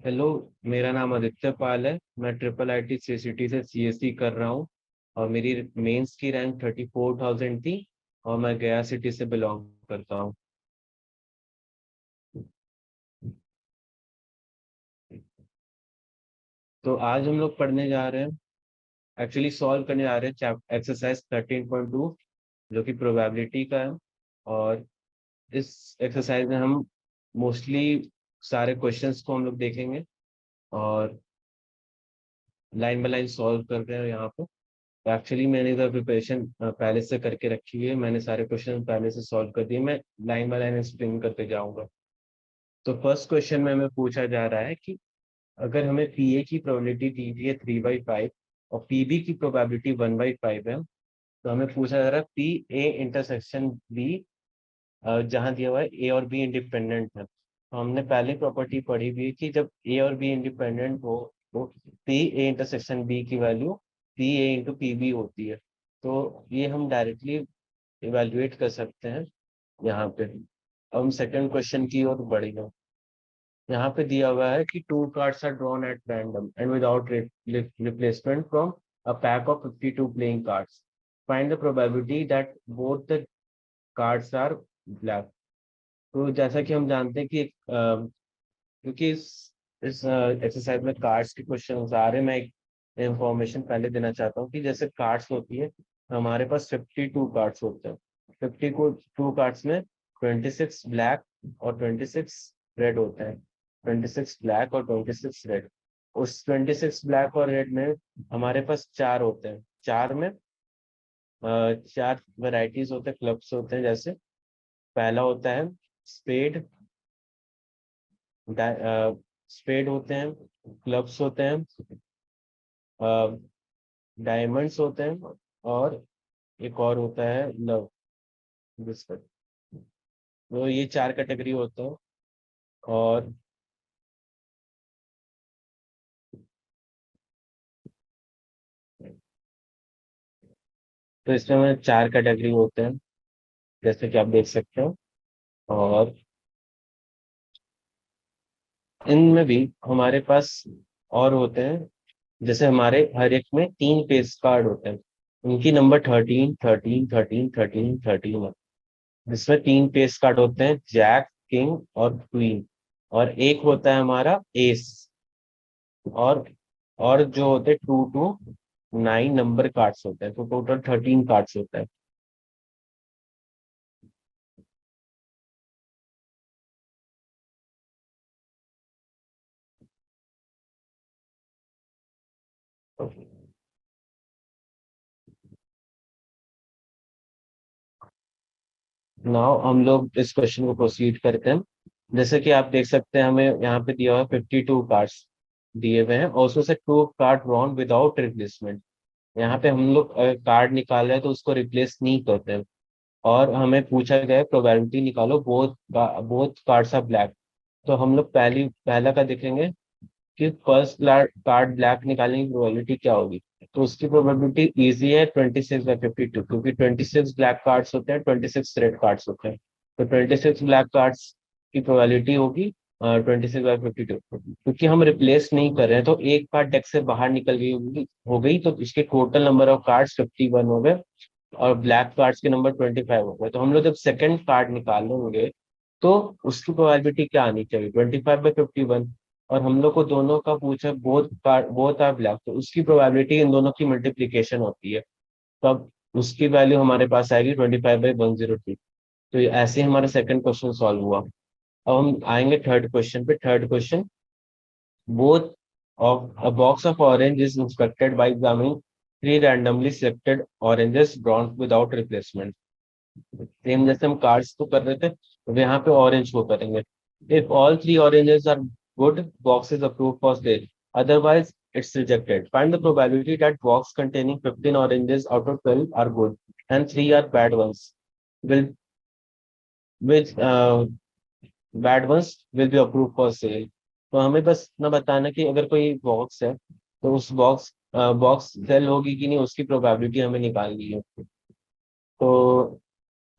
Hello. मेरा नाम आदित्य पाल है। मैं ट्रिपल आईटी सीसीटी से सीएससी कर रहा हूँ। और मेरी मेंस की रैंक 34,000 थी। और मैं गया सिटी से बिलोंग करता हूँ। तो आज हम लोग पढ़ने जा रहे हैं, एक्चुअली सॉल्व करने जा रहे हैं एक्सरसाइज 13.2, जो कि प्रोबेबिलिटी का है। और इस एक्सरसाइज में हम मोस्टली सारे क्वेश्चंस को हम लोग देखेंगे और लाइन बाय लाइन सॉल्व कर रहे हैं यहाँ पे। एक्चुअली मैंने इधर प्रिपरेशन पहले से करके रखी हुई है, मैंने सारे क्वेश्चन पहले से सॉल्व कर दिए। मैं लाइन बाय लाइन एक्सप्लेन करते जाऊंगा। तो फर्स्ट क्वेश्चन में हमें पूछा जा रहा है कि अगर हमें पीए की प्रोबेबिलिटी दी गई है 3/5 और पीबी की प्रोबेबिलिटी 1/5 है, तो हमें पूछा जा रहा है पी ए इंटरसेक्शन बी, जहाँ दिया हुआ है ए और बी इंडिपेंडेंट है। तो हमने पहले प्रॉपर्टी पढ़ी हुई है कि जब ए और बी इंडिपेंडेंट हो तो पी ए इंटरसेक्शन बी की value P A into P B होती है। तो ये हम डायरेक्टली इवेल्युएट कर सकते हैं यहाँ पे। अब हम सेकंड क्वेश्चन की ओर बढ़ेंगे। यहाँ पे दिया हुआ है कि two cards are drawn at random and without replacement from a pack of 52 playing cards. Find the probability that both the cards are black. तो जैसा कि हम जानते हैं कि क्योंकि इस एक्सरसाइज में कार्ड्स के क्वेश्चन आ रहे हैं, मैं एक इंफॉर्मेशन पहले देना चाहता हूँ कि जैसे कार्ड्स होती है, हमारे पास 52 कार्ड्स होते हैं। 52 कार्ड्स में 26 ब्लैक और 26 रेड होते हैं। 26 ब्लैक और 26 रेड। उस 26 ब्लैक और रेड में हमारे पास चार होते हैं। चार में चार वेराइटीज होते हैं, क्लब्स होते हैं। जैसे पहला होता है स्पेड, स्पेड होते हैं, क्लब्स होते हैं, डायमंड्स होते हैं, और एक और होता है लव बिस्कुट। तो ये चार कैटेगरी होते हैं। और तो इसमें हमें चार कैटेगरी होते हैं, जैसे कि आप देख सकते हो। और इनमें भी हमारे पास और होते हैं। जैसे हमारे हर एक में तीन फेस कार्ड होते हैं। उनकी नंबर 13, 13, 13, 13, 13 है। जिसमें तीन फेस कार्ड होते हैं, जैक, किंग और क्वीन। और एक होता है हमारा एस। और और जो होते हैं 2 to 9 नंबर कार्ड्स होते हैं, तो टोटल 13 कार्ड्स होते हैं। नाउ हम लोग इस क्वेश्चन को प्रोसीड करते हैं। जैसे कि आप देख सकते हैं, हमें यहाँ पे दिया हुआ है 52 कार्ड्स दिए हुए हैं, और उसमें से two card drawn without replacement. यहाँ पे हम लोग कार्ड निकाल रहे हैं तो उसको रिप्लेस नहीं करते हैं। और हमें पूछा गया है प्रोबेबिलिटी निकालो both both cards are black. तो हम लोग पहला का देखेंगे कि फर्स्ट कार्ड ब्लैक निकालने की प्रोबेबिलिटी क्या होगी। तो उसकी प्रोबेबिलिटी इजी है, 26/52, क्योंकि 26 ब्लैक कार्ड्स होते हैं, 26 रेड कार्ड्स होते हैं। तो 26 ब्लैक कार्ड्स की प्रोबेबिलिटी होगी 26/52। क्योंकि हम रिप्लेस नहीं कर रहे हैं, तो एक कार्ड डेक से बाहर निकल गई हो गई, तो इसके टोटल नंबर ऑफ कार्ड्स 51 हो गए। और ब्लैक कार्ड्स के नंबर 25 हो गए। तो हम लोग जब सेकंड कार्ड निकालेंगे तो उसकी प्रोबेबिलिटी क्या आनी चाहिए, 25/51। और हम लोग को दोनों का पूछा, बोथ आर ब्लैक, तो उसकी प्रोबेबिलिटी इन दोनों की मल्टीप्लीकेशन होती है। तब उसकी वैल्यू हमारे पास आएगी 25/102। तो ये ऐसे ही हमारा सेकंड क्वेश्चन सॉल्व हुआ। अब हम आएंगे थर्ड क्वेश्चन पे। Third question, both of a box of orange is inspected by examining three randomly selected oranges drawn without replacement। Same जैसे हम कार्ड्स को कर रहे थे, अब यहाँ पे ऑरेंज को करेंगे। If all three oranges are good, box is approved for sale, otherwise it's rejected. Find the probability that box containing 15 oranges out of 12 are good and 3 are bad ones will which bad ones will be approved for sale। तो हमें बस इतना बताना कि अगर कोई box है तो उस बॉक्स सेल होगी कि नहीं, उसकी प्रोबेबिलिटी हमें निकालनी है। तो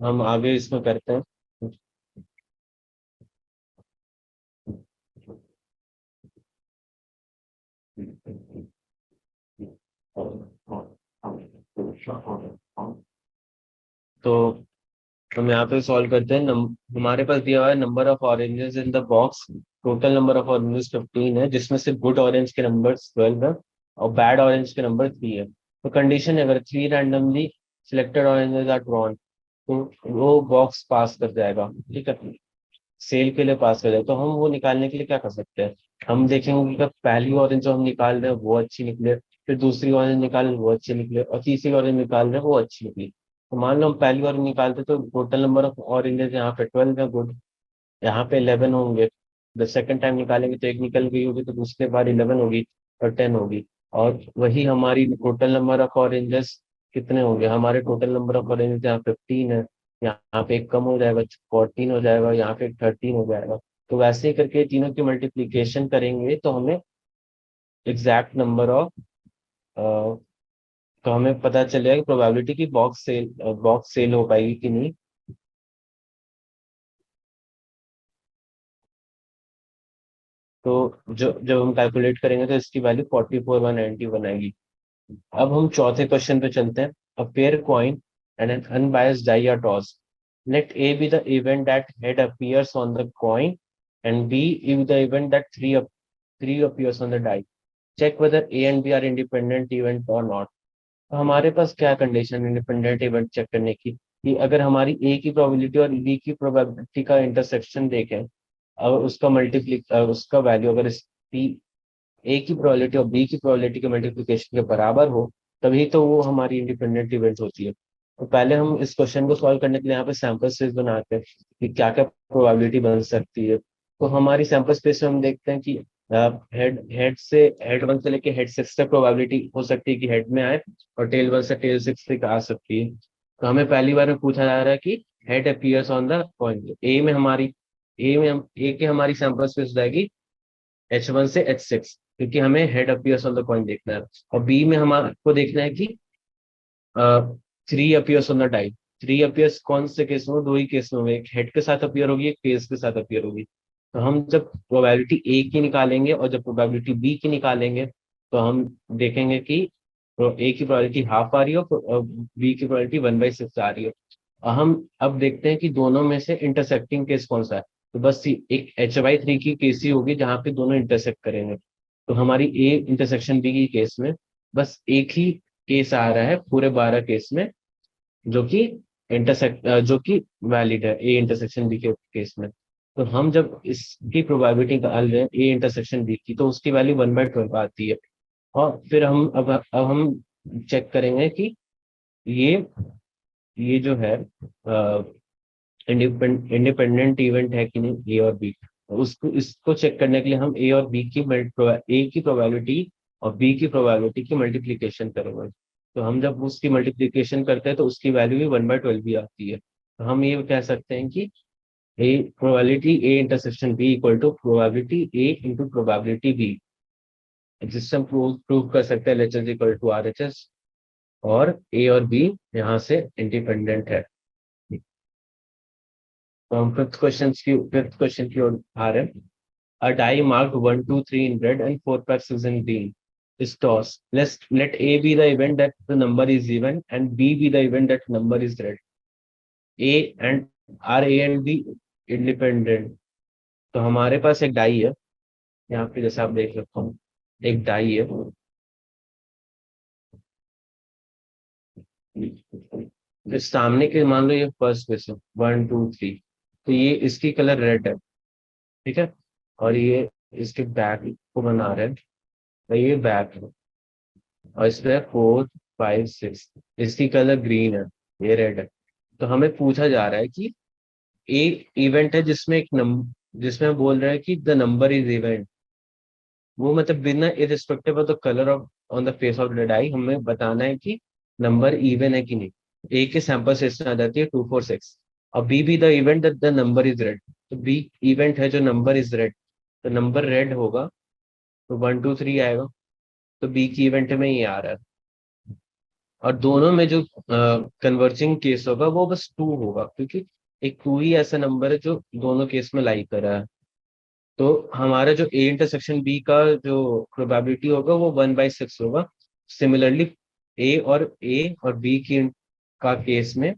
हम आगे इसमें करते हैं। तो हम यहाँ पे सॉल्व करते हैं। हमारे पास दिया हुआ है number of oranges in the box. Total number of oranges 15 है, जिसमें से गुड ऑरेंज के नंबर 12 है और बैड ऑरेंज के नंबर 3 है। तो कंडीशन है, अगर 3 randomly selected oranges are drawn, तो वो बॉक्स पास कर जाएगा। ठीक है, सेल के लिए पास कर जाएगा। तो हम वो निकालने के लिए क्या कर सकते हैं, हम देखेंगे कि पहली ऑरेंज जो हम निकाल रहे हैं वो अच्छी निकले, फिर दूसरी ऑरेंज निकाल रहे हैं वो अच्छी निकले, और तीसरी ऑरेंज निकाल रहे हैं वो अच्छी निकली। तो मान लो हम पहली ऑरेंज निकालते तो टोटल नंबर ऑफ ऑरेंजेस यहाँ पे 12 है गुड, यहाँ पे 11 होंगे। द सेकंड टाइम निकालेंगे तो एक निकल गई होगी, तो दूसरे बार 11 होगी और 10 होगी। और वही हमारी टोटल नंबर ऑफ ऑरेंजेस कितने होंगे, हमारे टोटल नंबर ऑफ ऑरेंजेस यहाँ 15 है, यहाँ पे एक कम हो जाएगा 14 हो जाएगा, यहाँ पे 13 हो जाएगा। तो वैसे ही करके तीनों की मल्टीप्लीकेशन करेंगे तो हमें एग्जैक्ट नंबर ऑफ, तो हमें पता चलेगा कि प्रोबेबिलिटी की बॉक्स सेल हो पाएगी कि नहीं। तो जो जब हम कैलकुलेट करेंगे तो इसकी वैल्यू 44,191 आएगी। अब हम चौथे क्वेश्चन पे चलते हैं। A fair coin and an unbiased die are tossed, let A be the event that head appears on the coin and B if the event that three appears on the die, check whether A and B are independent event और not. तो हमारे पास क्या condition है independent event check करने की, कि अगर हमारी ए की प्रोबेबिलिटी और बी की प्रोबेबिलिटी का इंटरसेक्शन देखें, और उसका उसका वैल्यू अगर इस पी ए की प्रोबेबिलिटी और बी की प्रोबेबिलिटी के मल्टीप्लिकेशन के बराबर हो, तभी तो वो हमारी इंडिपेंडेंट इवेंट होती है। तो पहले हम इस क्वेश्चन को सॉल्व करने के लिए यहाँ पे सैंपल स्पेस बनाते हैं कि क्या क्या प्रोबेबिलिटी बन सकती है। तो हमारी सैंपल स्पेस में हम देखते हैं कि हेड वन से लेके हेड सिक्स तक प्रोबेबिलिटी हो सकती है कि हेड में आए, और टेल वन से टेल सिक्स तक आ सकती है। तो हमें पहली बार में पूछा जा रहा है कि head appears on the coin. A की हमारी सैंपल स्पेस जाएगी H1 से H6, क्योंकि हमें head appears on the coin देखना है। और बी में हमारे देखना है कि three appears on the die. Three appears कौन से केस में, दो ही केस में होंगे, एक हेड के साथ अपीयर होगी, एक फेस के साथ अपीयर होगी। तो हम जब प्रोबेबिलिटी ए की निकालेंगे और जब प्रोबेबिलिटी बी की निकालेंगे, तो हम देखेंगे कि ए की प्रोबेबिलिटी हाफ आ रही है और बी की प्रोबेबिलिटी 1/6 आ रही है। और हम अब देखते हैं कि दोनों में से इंटरसेक्टिंग केस कौन सा है। तो बस एक H/3 की केस ही होगी जहाँ पे दोनों इंटरसेक्ट करेंगे। तो हमारी ए इंटरसेक्शन बी की केस में बस एक ही केस आ रहा है पूरे 12 केस में, जो कि जो कि वैलिड है ए इंटरसेक्शन बी के केस में। तो हम जब इसकी प्रोबेबिलिटी निकाल रहे हैं ए इंटरसेक्शन बी की, तो उसकी वैल्यू 1/12 आती है। और फिर अब हम चेक करेंगे कि ये ये जो है इंडिपेंडेंट इवेंट है कि नहीं, ए और बी। उसको इसको चेक करने के लिए हम ए और बी की ए की प्रोबेबिलिटी और बी की प्रोबेबिलिटी की मल्टीप्लीकेशन करेंगे। तो हम जब उसकी मल्टीप्लीकेशन करते हैं तो उसकी वैल्यू भी 1/12 भी आती है। तो हम ये कह सकते हैं कि A probability A intersection B equal to probability A into probability B, जिससे हम प्रूव कर सकते हैं L equal to R H S, और ए और बी यहाँ से इंडिपेंडेंट है। तो हम फिफ्थ क्वेश्चन की ओर आ रहे हैं। A die marked 1, 2, 3 in red and 4, 5, 6 in green is tossed. Let A be the event that the number is even and B be the event that number is red. A and are A and B independent? तो हमारे पास एक die है, यहाँ पे जैसे आप देख सकते हो एक डाई है। इस सामने के मान लो ये फर्स्ट क्वेश्चन 1, 2, 3, तो ये इसकी कलर रेड है। ठीक है, और ये इसके बैक को बना रहे हैं, तो ये बैक है। और इसमें 4, 5, 6, इसकी कलर ग्रीन है, ये रेड है। तो हमें पूछा जा रहा है कि एक इवेंट है जिसमें हम बोल रहे हैं कि द नंबर इज इवेंट, वो मतलब बिना irrespective of the colour of on the face of the die हमें बताना है कि नंबर इवन है कि नहीं। ए के सैंपल से आ जाती है 2, 4, 6। और बी भी the event that the number is red, तो बी इवेंट है जो नंबर इज रेड, तो नंबर रेड होगा, तो 1, 2, 3 आएगा। तो बी की इवेंट में ये आ रहा है। और दोनों में जो कन्वर्जिंग केस होगा वो बस 2 होगा, क्योंकि एक 2 ही ऐसा नंबर है जो दोनों केस में लाई कर रहा है। तो हमारा जो ए इंटरसेक्शन बी का जो प्रोबेबिलिटी होगा वो 1/6 होगा। सिमिलरली ए और बी की का केस में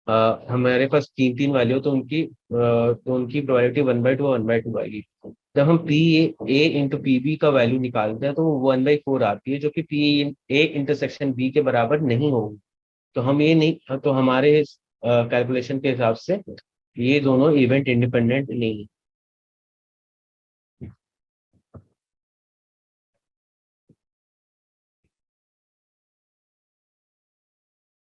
हमारे पास तीन तीन वैल्यू तो उनकी प्रोबेबिलिटी 1/2 1/2 आएगी। जब हम P A into P B का वैल्यू निकालते हैं तो वो 1/4 आती है, जो कि पी ए इंटरसेक्शन बी के बराबर नहीं होगी। तो हम ये नहीं, तो हमारे कैलकुलेशन के हिसाब से ये दोनों इवेंट इंडिपेंडेंट नहीं है।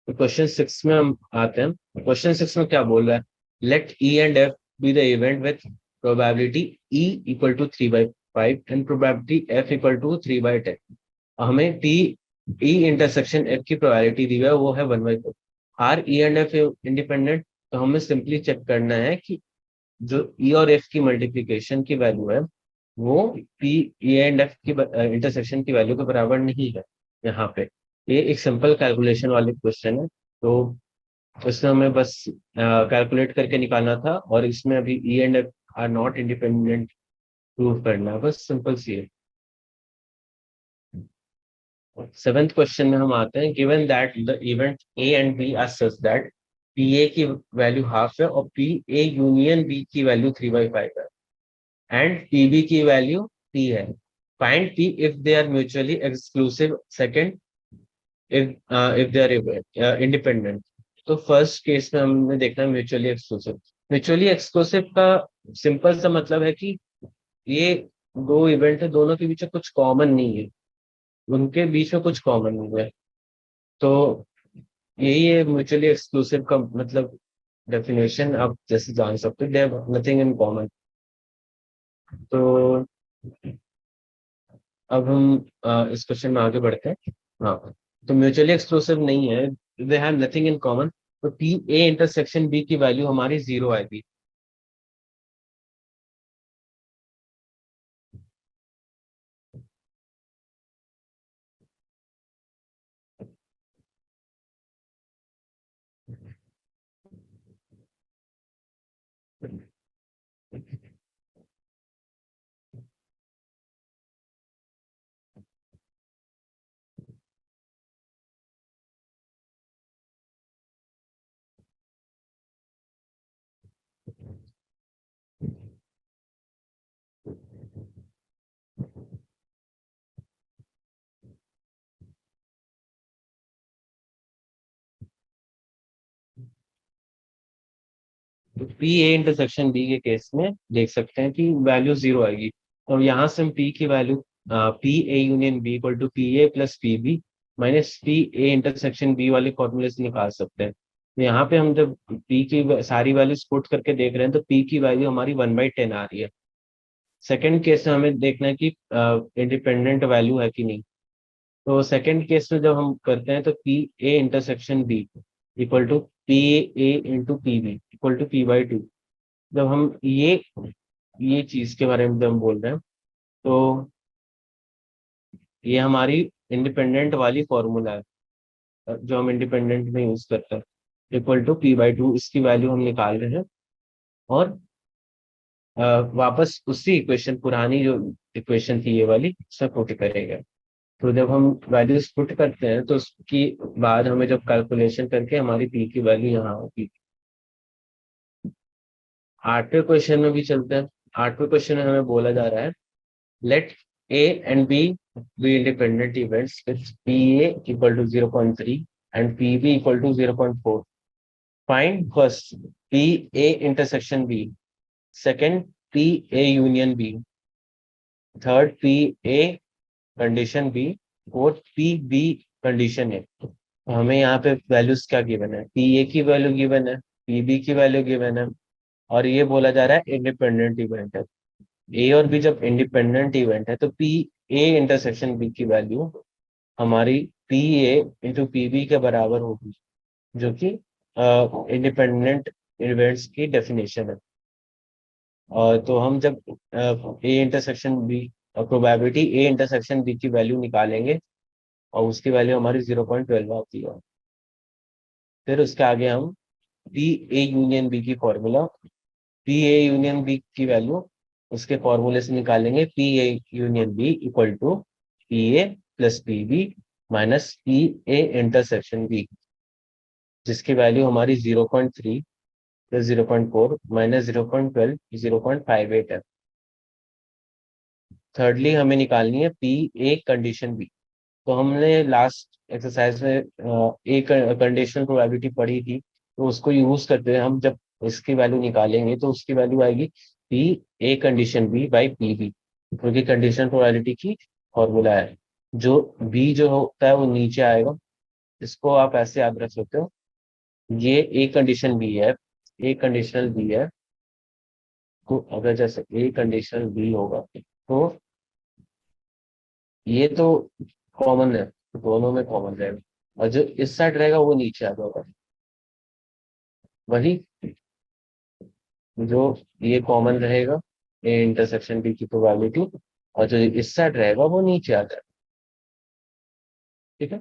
तो क्वेश्चन 6 में हम आते हैं। क्वेश्चन 6 में क्या बोल रहा है? Let E and F be the event with probability E equal to 3/5 and probability F equal to 3/10। हमें टी ई इंटरसेक्शन एफ की प्रोबेबिलिटी दी हुई है, वो है 1/4। Are E and F independent, तो हमें सिंपली चेक करना है कि जो ई और एफ की मल्टीप्लीकेशन की वैल्यू है वो पी ई एंड एफ की इंटरसेक्शन की वैल्यू के बराबर नहीं है यहाँ पे। ये एक सिंपल कैलकुलेशन वाले क्वेश्चन है, तो इसमें हमें बस कैलकुलेट करके निकालना था, और इसमें अभी ई and F are not independent prove करना है, बस सिंपल सी है। सेवेंथ क्वेश्चन में हम आते हैं। Given that the event A and B are such that P A की वैल्यू हाफ है और पी ए यूनियन बी की वैल्यू 3/5 है एंड पी बी की वैल्यू टी है। Find P if they are mutually exclusive. Second, if they are independent. तो first case में हमने देखना है म्यूचुअली एक्सक्लूसिव। म्यूचुअली एक्सक्लूसिव का सिंपल सा मतलब है कि ये दो इवेंट है, दोनों के बीच में कुछ कॉमन नहीं है, उनके बीच में कुछ कॉमन नहीं है। तो यही है म्यूचुअली एक्सक्लूसिव का मतलब, डेफिनेशन आप जैसे जान सकते हो, they have nothing in common. तो अब हम इस क्वेश्चन में आगे बढ़ते हैं। हाँ, तो म्यूचुअली एक्सक्लूसिव नहीं है, they have nothing in common, तो पी ए इंटरसेक्शन बी की वैल्यू हमारी 0 आएगी। तो पी ए इंटरसेक्शन बी के केस में देख सकते हैं कि वैल्यू 0 आएगी। तो यहाँ से हम पी की value P A union B equal to P A plus P B minus P A intersection B वाले फॉर्मूले से निकाल सकते हैं। तो यहाँ पे हम जब पी की सारी वैल्यूज पुट करके देख रहे हैं तो पी की वैल्यू हमारी 1/10 आ रही है। सेकेंड केस में हमें देखना है कि इंडिपेंडेंट वैल्यू है कि नहीं। तो सेकेंड केस में जब हम करते हैं तो P A intersection B equal to P A into P B equal to पी/2। जब हम ये चीज के बारे में जब हम बोल रहे हैं तो ये हमारी इंडिपेंडेंट वाली फॉर्मूला है, जो हम इंडिपेंडेंट में यूज करते हैं। इक्वल टू पी/2 इसकी वैल्यू हम निकाल रहे हैं, और वापस उसी इक्वेशन, पुरानी जो इक्वेशन थी ये वाली, उससे पुट करेंगे। तो जब हम वैल्यूज पुट करते हैं तो उसकी बाद हमें जब कैलकुलेशन करके हमारी पी की वैल्यू यहाँ होगी। आठवें क्वेश्चन में भी चलते हैं। आठवें क्वेश्चन में हमें बोला जा रहा है let A and B be independent events with P A equal to 0.3 and P B equal to 0.4। Find first P A intersection B, second P A union B, third P A condition B, fourth P B condition है। हमें यहाँ पे values क्या given है? P A की value given है, P B की value given है, और ये बोला जा रहा है इंडिपेंडेंट इवेंट है। ए और बी जब इंडिपेंडेंट इवेंट है तो पी ए इंटरसेक्शन बी की वैल्यू हमारी P A into P B के बराबर होगी, जो कि इंडिपेंडेंट इवेंट्स की डेफिनेशन है। और तो हम जब A intersection B, probability A intersection B की वैल्यू निकालेंगे और उसकी वैल्यू हमारी 0.12 आती है। फिर उसके आगे हम पी ए यूनियन बी की फॉर्मूला, पी ए यूनियन बी की वैल्यू उसके फॉर्मूले से निकालेंगे P A union B equal to P A plus P B minus P A intersection B, जिसकी वैल्यू हमारी 0.3 प्लस 0.4 माइनस 0.12 0.58 है। थर्डली हमें निकालनी है पी ए कंडीशन बी। तो हमने लास्ट एक्सरसाइज में एक कंडीशनल प्रोबेबिलिटी पढ़ी थी, तो उसको यूज करते हुए हम जब इसकी वैल्यू निकालेंगे तो उसकी वैल्यू आएगी P A condition B by P B, क्योंकि कंडीशनल प्रोबेबिलिटी की फॉर्मूला है। जो बी जो होता है वो नीचे आएगा, इसको आप ऐसे याद रख सकते हो, ये ए कंडीशन बी है, ए कंडीशनल बी है। तो अगर जैसे ए कंडीशनल बी होगा तो ये तो कॉमन है, तो दोनों में कॉमन रहेगा, और जो इस साइड रहेगा वो नीचे आ जाएगा। वही जो ये कॉमन रहेगा, ए इंटरसेक्शन बी की प्रोबेबिलिटी, और जो इस साइड रहेगा वो नीचे आ जाएगा। ठीक है।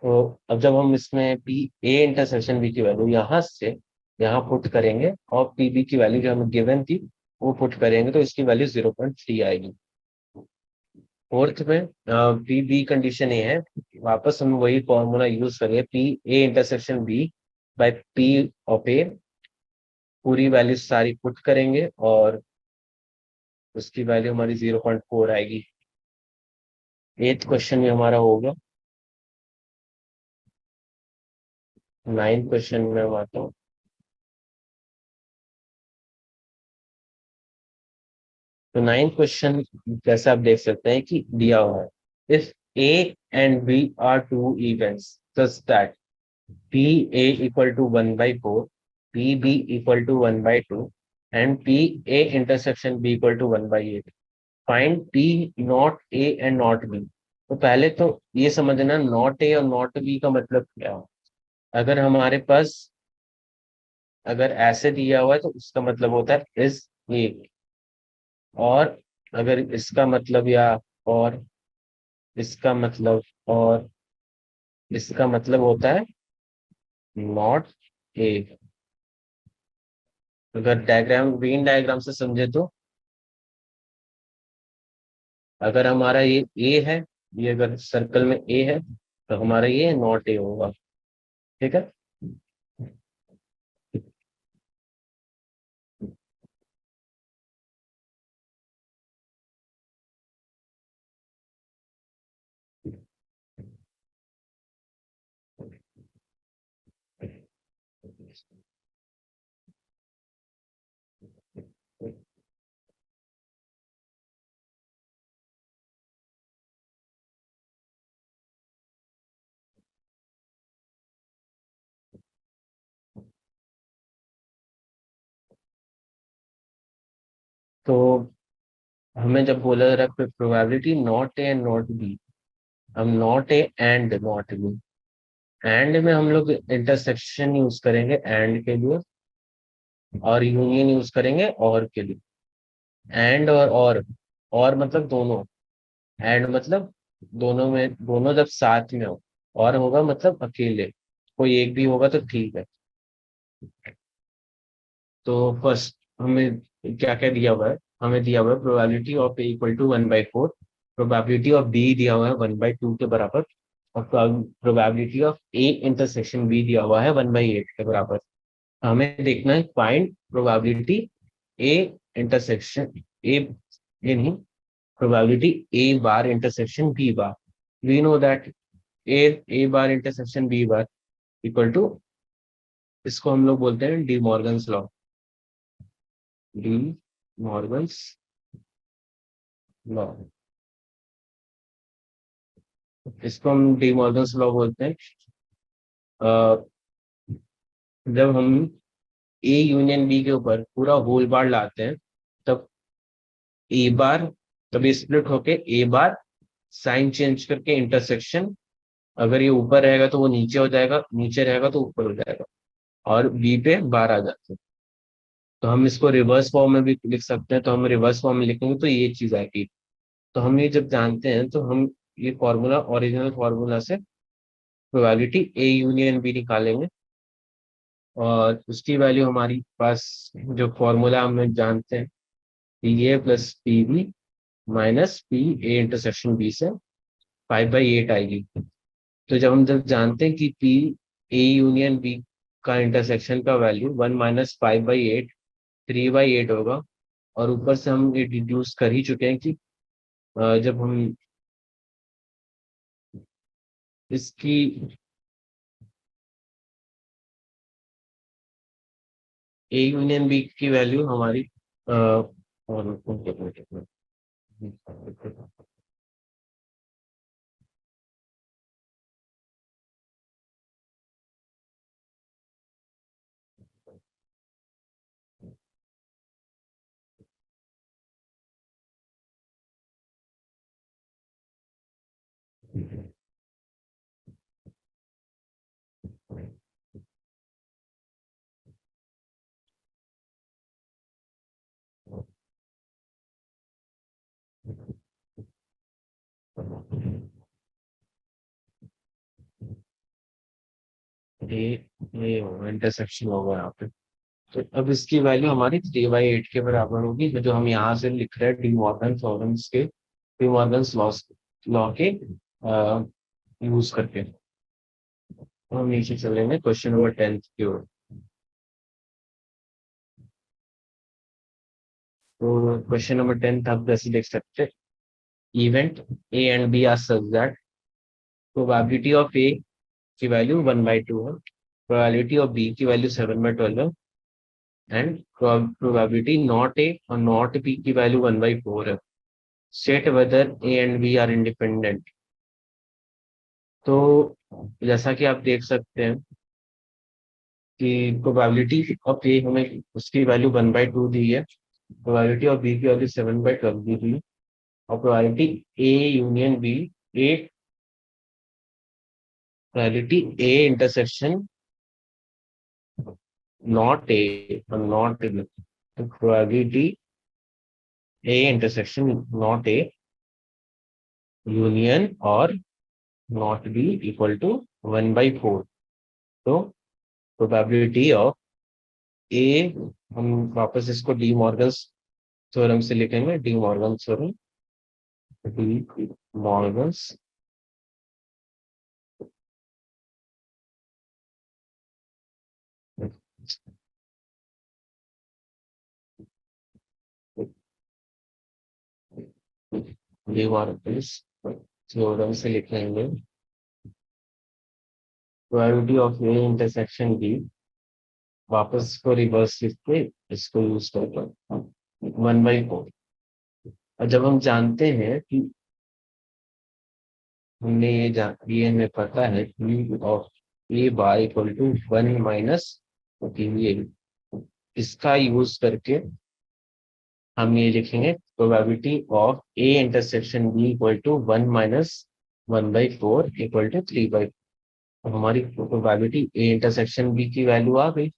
तो अब जब हम इसमें पी ए इंटरसेक्शन बी की वैल्यू यहाँ से यहाँ पुट करेंगे और पी बी की वैल्यू जो हमें गिवन थी वो पुट करेंगे, तो इसकी वैल्यू 0.3 आएगी। फोर्थ में पी बी कंडीशन ये है, वापस हम वही फॉर्मूला यूज करेंगे, P A intersection B by P of A, पूरी वैल्यू सारी पुट करेंगे और उसकी वैल्यू हमारी 0.4 आएगी। एथ क्वेश्चन में हमारा होगा। नाइन्थ क्वेश्चन में हम आता हूँ। तो नाइन्थ क्वेश्चन जैसे आप देख सकते हैं कि दिया हुआ है, if A and B are two events such that P A equal to 1/4, P B equal to 1/2 and P A intersection B equal to 1/8, find P not A and not B. तो पहले तो ये समझना not A और not B का मतलब क्या है। अगर हमारे पास अगर ऐसे दिया हुआ है तो उसका मतलब होता है इज ए, और अगर इसका मतलब या और इसका मतलब और इसका मतलब होता है नॉट ए। अगर डायग्राम वेन डायग्राम से समझे तो अगर हमारा ये ए है, ये अगर सर्कल में ए है तो हमारा ये नॉट ए होगा। ठीक है। तो हमें जब बोला जा रहा है probability not A and not B, हम not A and not B, and में हम लोग इंटरसेक्शन यूज करेंगे एंड के लिए, और यूनियन यूज करेंगे और के लिए। एंड और मतलब दोनों, एंड मतलब दोनों में, दोनों जब साथ में हो, और होगा मतलब अकेले, कोई एक भी होगा तो ठीक है। तो फर्स्ट हमें क्या क्या दिया हुआ है, हमें दिया हुआ है probability of A equal to 1/4, probability of B दिया हुआ है 1/2 के बराबर, और probability of A intersection B दिया हुआ है 1/8 के बराबर। हमें देखना है find probability A intersection A, ये नहीं, probability A bar intersection B bar. We know that A bar intersection B bar equal to, इसको हम लोग बोलते हैं De Morgan's law, De Morgan's law, इसको हम डी मॉर्गन्स लॉ बोलते हैं। अ, जब हम ए यूनियन बी के ऊपर पूरा होल बार लाते हैं, तब ए बार, तब स्प्लिट होके ए बार साइन चेंज करके इंटरसेक्शन, अगर ये ऊपर रहेगा तो वो नीचे हो जाएगा, नीचे रहेगा तो ऊपर हो जाएगा, और बी पे बार आ जाते हैं। तो हम इसको रिवर्स फॉर्म में भी लिख सकते हैं, तो हम रिवर्स फॉर्म में लिखेंगे तो ये चीज आएगी। तो हम ये जब जानते हैं तो हम ये फॉर्मूला ओरिजिनल फॉर्मूला से प्रोबेबिलिटी ए यूनियन बी निकालेंगे, और उसकी वैल्यू हमारी पास जो फॉर्मूला हम लोग जानते हैं, P A plus P B minus P A intersection B से 5/8 आएगी। तो जब जानते हैं कि पी ए यूनियन बी का इंटरसेक्शन का वैल्यू 1 - 5/8 3/8 होगा, और ऊपर से हम ये डिड्यूस कर ही चुके हैं कि जब हम इसकी ए यूनियन बी की वैल्यू हमारी और ए ये इंटरसेक्शन होगा यहाँ पे। तो अब इसकी वैल्यू हमारी 3/8 के बराबर होगी, जो हम यहाँ से लिख रहे हैं डी मॉर्गन्स लॉ के यूज करके। तो हम नीचे चलेंगे क्वेश्चन नंबर 10 की ओर। तो क्वेश्चन नंबर 10 आप जैसे देख सकते हैं, event A and B are such that probability of A की वैल्यू 1/2 है, प्रोबेबिलिटी ऑफ बी की वैल्यू 7/12 है, एंड प्रोबेबिलिटी नॉट ए और नॉट बी की वैल्यू 1/4 है। State whether A and B are independent. तो जैसा कि आप देख सकते हैं कि प्रोबेबिलिटी ऑफ ए हमें उसकी वैल्यू 1/2 दी है, प्रोबेबिलिटी ऑफ बी की वैल्यू 7/12 दी हुई है, और probability A union B A probability A intersection not A और नॉट बी, तो probability A intersection not A union और नॉट बी इक्वल टू 1/4। तो प्रोबेबिलिटी ऑफ ए, हम वापस इसको डी मॉर्गन्स थ्योरम से लिखेंगे, De Morgan theorem, De Morgan's De Morgan's theorem से लिखेंगे probability of A intersection B, वापस इसको रिवर्स लिख के इसको यूज करके 1/4। और जब हम जानते हैं कि हमने ये हमें पता है कि of A bar equal to 1 - इसका यूज करके हम ये लिखेंगे probability of A intersection B equal to 1 - 1/4 equal to 3/4। अब हमारी प्रोबेबिलिटी ए इंटरसेक्शन बी की वैल्यू आ गई।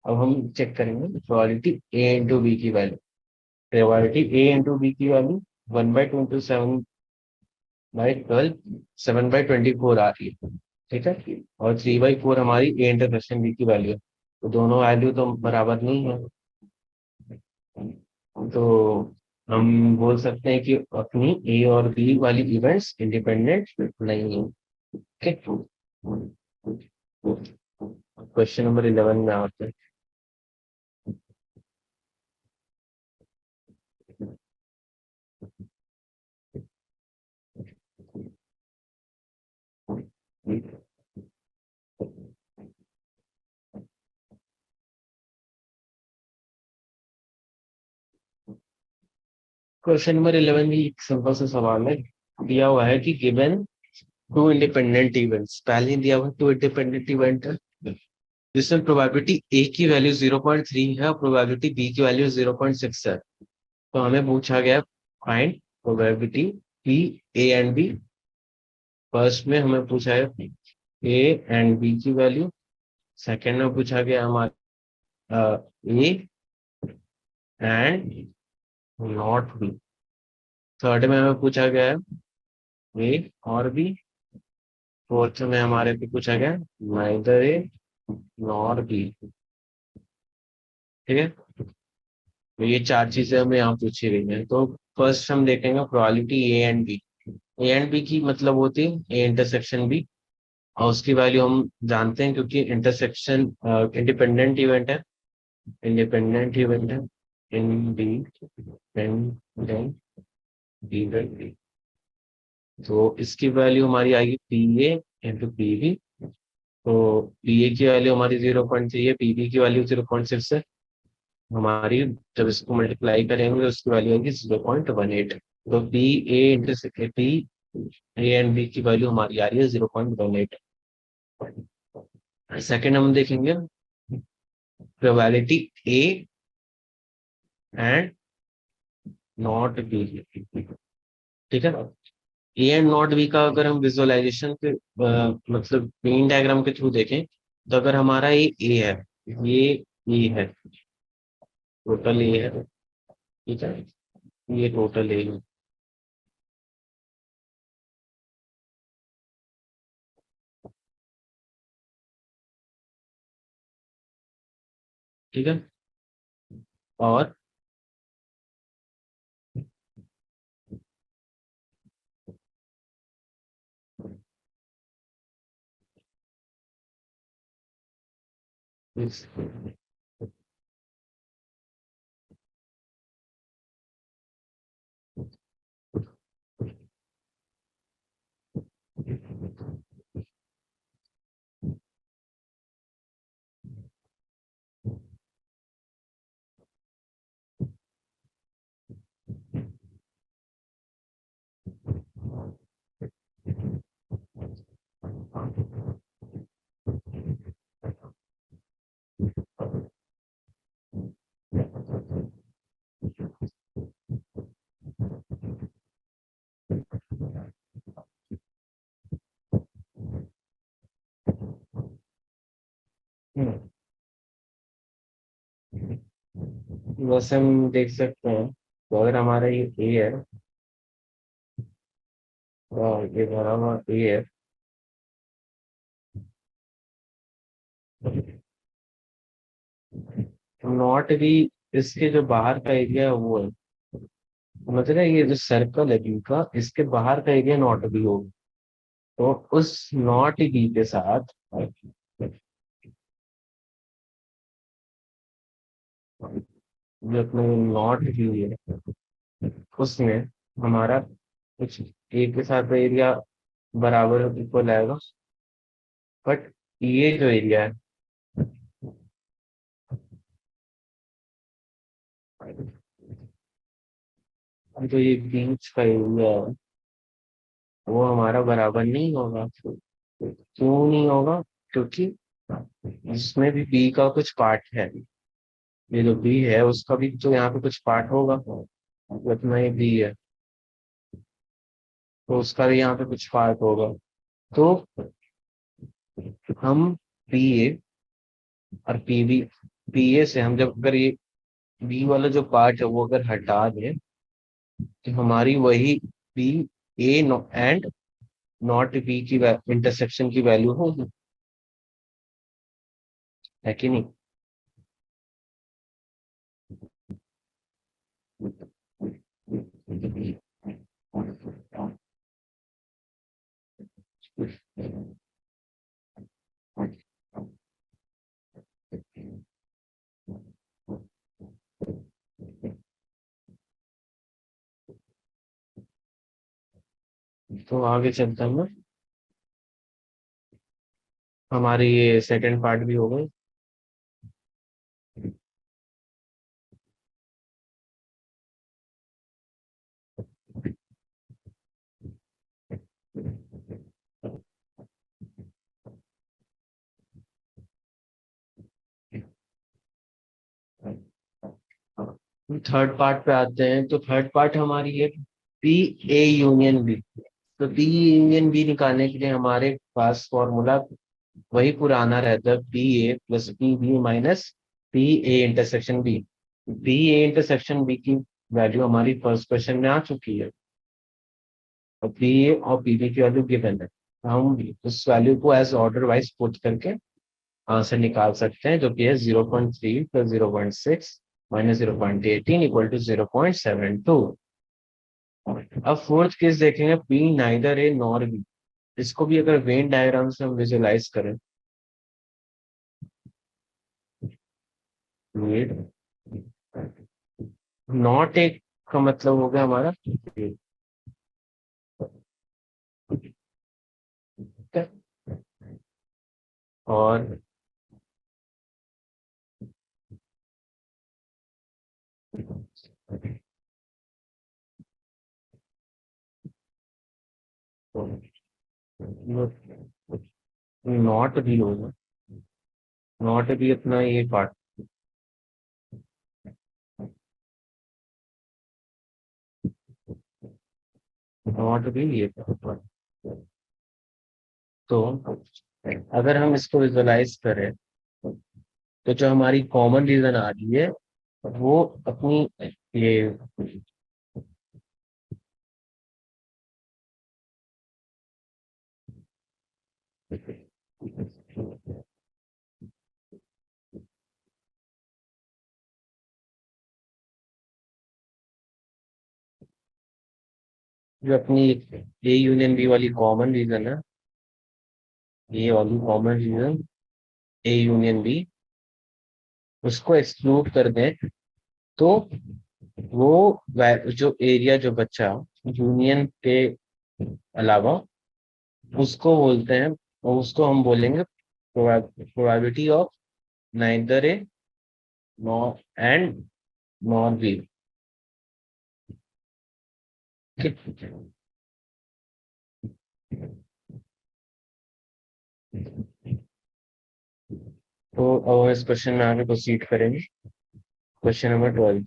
अब हम चेक करेंगे प्रोबेबिलिटी ए इंटू बी की value. Probability A into B की वैल्यू 1/27/12 7/24 आ रही है, ठीक है, और 3/4 हमारी ए इंटरसेक्शन बी की वैल्यू है। तो दोनों वैल्यू तो बराबर नहीं है, तो हम बोल सकते हैं कि अपनी ए और बी वाली इवेंट्स इंडिपेंडेंट नहीं है। ठीक है, क्वेश्चन नंबर 11 में आते हैं। क्वेश्चन नंबर 11 भी एक सिंपल सा सवाल है। दिया हुआ है कि गिवन टू इंडिपेंडेंट इवेंट्स, पहले दिया हुआ टू इंडिपेंडेंट इवेंट है जिसमें प्रोबेबिलिटी ए की वैल्यू 0.3 है और प्रोबेबिलिटी बी की वैल्यू 0.6 है। तो हमें पूछा गया find probability P A and B. First में हमें पूछा है ए एंड बी की वैल्यू, सेकेंड में पूछा गया हमारा A and not B, third में हमें पूछा गया है ए और बी, फोर्थ में हमारे पे कुछ आ गया, नाइदर ए नॉर बी। ठीक है, तो ये चार चीजें हमें यहाँ पूछी गई हैं। तो फर्स्ट हम देखेंगे probability A and B. A and B की मतलब होती है ए इंटरसेक्शन बी, और उसकी वैल्यू हम जानते हैं क्योंकि इंटरसेक्शन इंडिपेंडेंट इवेंट है। इंडिपेंडेंट इवेंट है इन बी इंडिपेंडेंट इवेंट। तो इसकी वैल्यू हमारी आएगी P A into P B. तो पी ए की वैल्यू हमारी 0.3 है, पी बी की वैल्यू 0.6 है हमारी। जब इसको मल्टीप्लाई करेंगे तो उसकी वैल्यू आएगी 0.18। तो P A into P A and B की वैल्यू हमारी आ रही है 0.18। सेकेंड हम देखेंगे probability A and not B. ठीक है, ए एंड नॉट बी का अगर हम विजुअलाइजेशन के मतलब मेन डायग्राम के थ्रू देखें, तो अगर हमारा ये ए है, ये ए है, टोटल ए है। ठीक है, ये टोटल ए है। ठीक है, और इस बस हम देख सकते हैं, तो अगर हमारा ये ए है और ये भरा हुआ ए है, नॉट भी इसके जो बाहर का एरिया है वो है। मतलब ये जो सर्कल है बी का, इसके बाहर का एरिया नॉट बी होगा। तो उस नॉट बी के साथ जो अपने नॉट बी है, उसमें हमारा कुछ ए के साथ एरिया बराबर इक्वल आएगा। बट ये जो एरिया है, जो ये बीच का एरिया है, वो हमारा बराबर नहीं होगा। क्यों नहीं होगा? क्योंकि इसमें भी बी का कुछ पार्ट है। ये जो बी है उसका भी तो यहाँ पे कुछ पार्ट होगा, इतना ये बी है, तो उसका भी यहाँ पे कुछ पार्ट होगा। तो हम पी ए और पी बी, पी ए से हम जब अगर ये बी वाला जो पार्ट है वो अगर हटा दें, तो हमारी वही B A and not B की इंटरसेक्शन की वैल्यू होगी, है कि नहीं? तो आगे चलता हूँ मैं, हमारी ये सेकंड पार्ट भी हो गई। थर्ड पार्ट पे आते हैं, तो थर्ड पार्ट हमारी है पी ए यूनियन बी। तो पी यूनियन बी निकालने के लिए हमारे पास फॉर्मूला वही पुराना रहता है, P A plus P B minus P A intersection B. P A intersection B की वैल्यू हमारी फर्स्ट क्वेश्चन में आ चुकी है, और पी ए और पी बी की वैल्यू गिवन है। हम उस वैल्यू को एज ऑर्डर वाइज पुट करके आंसर निकाल सकते हैं, जो कि है 0.3 प्लस 0.6 माइनस 0.18 इक्वल टू 0.72। अब फोर्थ केस देखेंगे, P neither A nor B. इसको भी अगर वेन डायग्राम से हम विजुलाइज करें, नॉट ए का मतलब हो गया हमारा ठीक है, और नॉट भी होगा, नॉट भी अपना ये पार्ट, नॉट भी ये पार्ट। तो अगर हम इसको विजुलाइज करें, तो जो हमारी कॉमन रीजन आ रही है वो अपनी ये जो अपनी ए यूनियन बी वाली कॉमन रीजन है, ये वाली common region A union B, उसको एक्सक्लूड कर दें, तो वो जो एरिया जो बच्चा यूनियन के अलावा, उसको बोलते हैं, और उसको हम बोलेंगे probability of neither A nor and nor be. तो अब इस क्वेश्चन में आगे प्रोसीड करेंगे। Question number 12।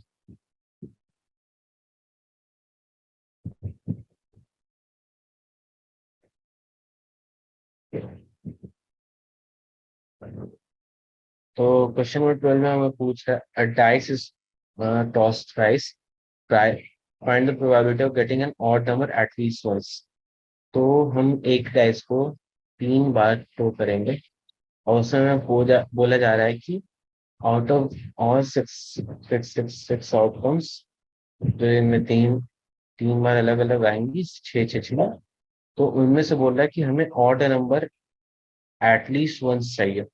तो क्वेश्चन नंबर 12 में हमें पूछ रहा है, dice is tossed thrice, find the probability of getting an odd number at least once. तो हम एक डाइस को 3 बार थ्रो करेंगे, और उसमें बोला जा रहा है कि out of all six six six six outcomes, जो इनमें तीन तीन बार अलग अलग आएंगी, छः छः छः, तो उनमें से बोल रहा है कि हमें ऑड नंबर एटलीस्ट वंस चाहिए।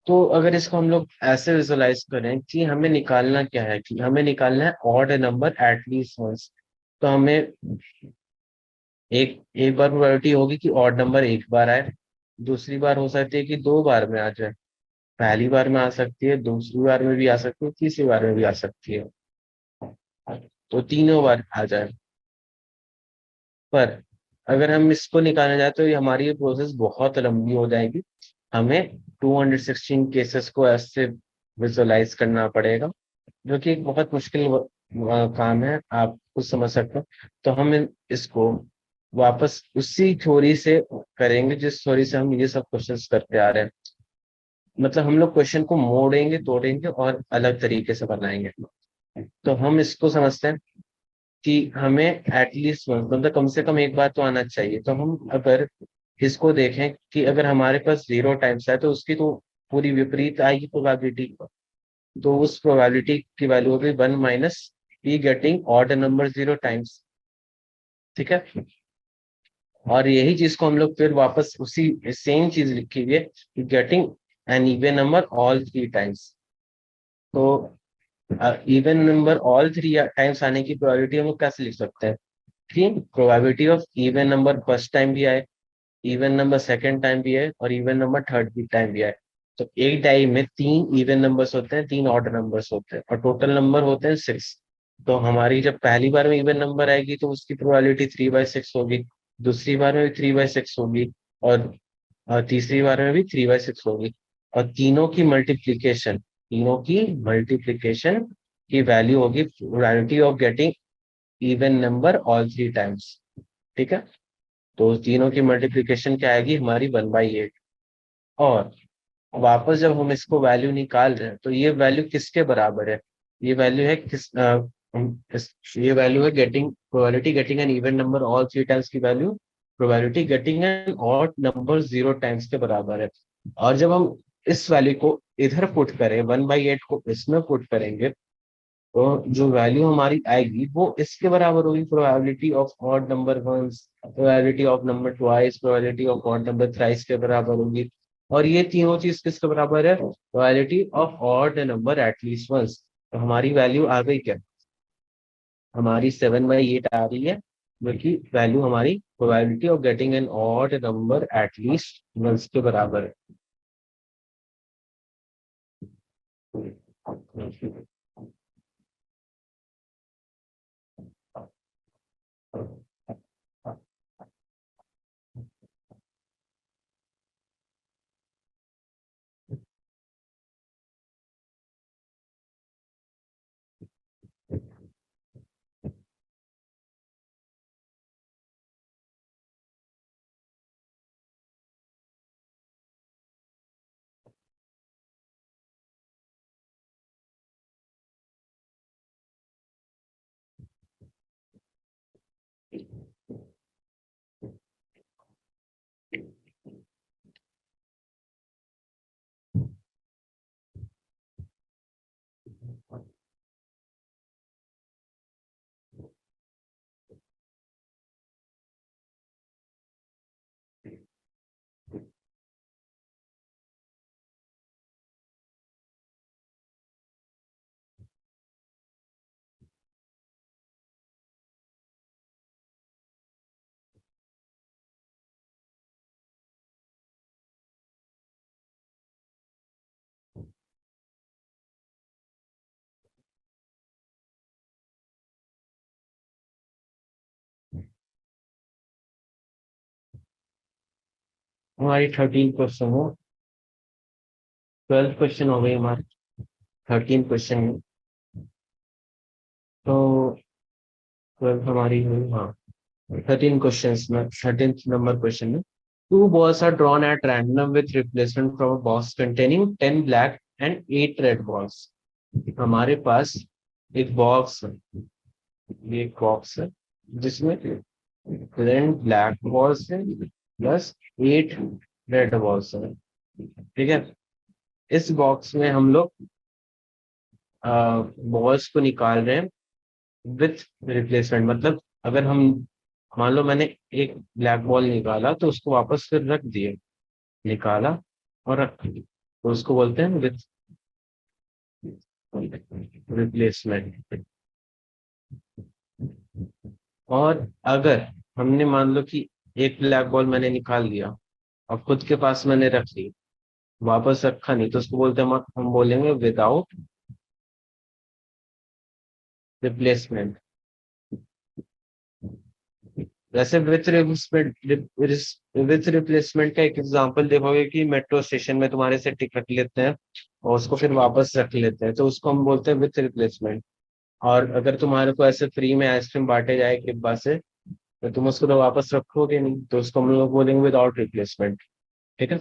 तो अगर इसको हम लोग ऐसे विजुलाइज करें कि हमें निकालना क्या है, कि हमें निकालना है ऑड नंबर एटलीस्ट वंस, तो हमें एक एक बार प्रोबेबिलिटी होगी कि ऑड नंबर एक बार आए, दूसरी बार हो सकती है कि 2 बार में आ जाए, पहली बार में आ सकती है, दूसरी बार में भी आ सकती है, तीसरी बार में भी आ सकती है, तो तीनों बार आ जाए। पर अगर हम इसको निकालना चाहते तो ये हमारी ये प्रोसेस बहुत लंबी हो जाएगी, हमें 216 केसेस को ऐसे विजुलाइज करना पड़ेगा, जो कि एक बहुत मुश्किल काम है, आप कुछ समझ सकते हो। तो हम इसको वापस उसी थ्योरी से करेंगे जिस थ्योरी से हम ये सब क्वेश्चंस करते आ रहे हैं, मतलब हम लोग क्वेश्चन को मोड़ेंगे तोड़ेंगे और अलग तरीके से बनाएंगे। तो हम इसको समझते हैं कि हमें एटलीस्ट मतलब कम से कम एक बार तो आना चाहिए। तो हम अगर इसको देखें कि अगर हमारे पास 0 टाइम्स है, तो उसकी तो पूरी विपरीत आएगी प्रोबेबिलिटी, तो उस प्रोबेबिलिटी की वैल्यू होगी 1 minus P getting odd number 0 times. ठीक है, और यही चीज को हम लोग फिर वापस उसी सेम चीज लिखी हुई है, getting an even number all 3 times. तो इवन नंबर ऑल 3 टाइम्स आने की प्रोबेबिलिटी हम लोग कैसे लिख सकते हैं, कि probability of even number first time भी आए, इवन नंबर सेकंड टाइम भी है, और इवन नंबर थर्ड भी टाइम भी है। तो एक डाई में 3 इवन नंबर्स होते हैं, 3 ऑड नंबर्स होते हैं, और टोटल नंबर होते हैं 6। तो हमारी जब पहली बार में इवन नंबर आएगी तो उसकी प्रोबेबिलिटी 3/6 होगी, दूसरी बार में भी 3/6 होगी, और तीसरी बार में भी 3/6 होगी। और तीनों की मल्टीप्लीकेशन की वैल्यू होगी probability of getting even number all 3 times. ठीक है, तो तीनों की मल्टीप्लीकेशन क्या आएगी हमारी 1/8। और वापस जब हम इसको वैल्यू निकाल रहे हैं, तो ये वैल्यू किसके बराबर है, ये वैल्यू है ये वैल्यू है getting probability getting an even number all 3 times की value probability getting an odd number 0 times के बराबर है। और जब हम इस वैल्यू को इधर पुट करें, 1/8 को इसमें पुट करेंगे, तो जो वैल्यू हमारी आएगी वो इसके बराबर होगी, probability of odd number once, probability of number twice, probability of odd number thrice के बराबर होगी। और ये तीनों चीज किसके बराबर है? Probability of odd number at least once. तो हमारी वैल्यू आ गई क्या? हमारी 7/8 आ रही है, जो कि वैल्यू हमारी probability of getting an odd number at least once के बराबर है। हमारी 13 क्वेश्चन हो, 12 क्वेश्चन हो गई हमारी 13 क्वेश्चन में। तो 12 हमारी हुई, हाँ, 13 क्वेश्चन में, 13th नंबर क्वेश्चन में, two balls are drawn at random with replacement from a box containing 10 black and 8 red balls. हमारे पास एक बॉक्स है, ये एक बॉक्स है जिसमें 10 ब्लैक बॉल्स है प्लस 8 रेड बॉल्स है। ठीक है, इस बॉक्स में हम लोग बॉल्स को निकाल रहे हैं विथ रिप्लेसमेंट। मतलब अगर हम, मान लो मैंने एक ब्लैक बॉल निकाला तो उसको वापस फिर रख दिए, निकाला और रख दिए, तो उसको बोलते हैं विथ रिप्लेसमेंट। और अगर हमने मान लो कि एक ब्लैक बॉल मैंने निकाल लिया और खुद के पास मैंने रख ली, वापस रखा नहीं, तो उसको बोलते हैं, हम बोलेंगे विदाउट रिप्लेसमेंट। वैसे विथ रिप्लेसमेंट का एक एग्जांपल देखोगे कि मेट्रो स्टेशन में तुम्हारे से टिकट लेते हैं और उसको फिर वापस रख लेते हैं, तो उसको हम बोलते हैं विथ रिप्लेसमेंट। और अगर तुम्हारे को ऐसे फ्री में आइसक्रीम बांटे जाए एक डिब्बा से, तो तुम उसको तो वापस रखोगे नहीं, तो उसको हम लोग बोलेंगे विदाउट रिप्लेसमेंट। ठीक है,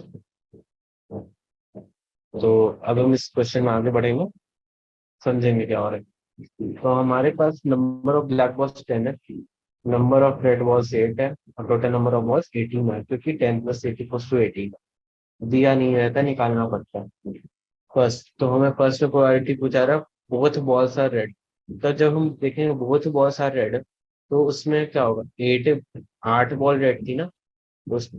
तो अब हम इस क्वेश्चन में आगे बढ़ेंगे, समझेंगे क्या हो रहा है। तो हमारे पास नंबर ऑफ ब्लैक बॉल्स 10 है, नंबर ऑफ रेड बॉल्स 8 है, और टोटल नंबर ऑफ बॉल्स 18 है, क्योंकि 10 + 8 = 18 दिया नहीं रहता, निकालना पड़ता है। फर्स्ट तो हमें फर्स्ट प्रोबेबिलिटी पूछा रहा, बोथ बॉल्स आर रेड। तो जब हम देखेंगे बोथ बॉल्स आर रेड, तो उसमें क्या होगा, 8 बॉल रेड थी ना,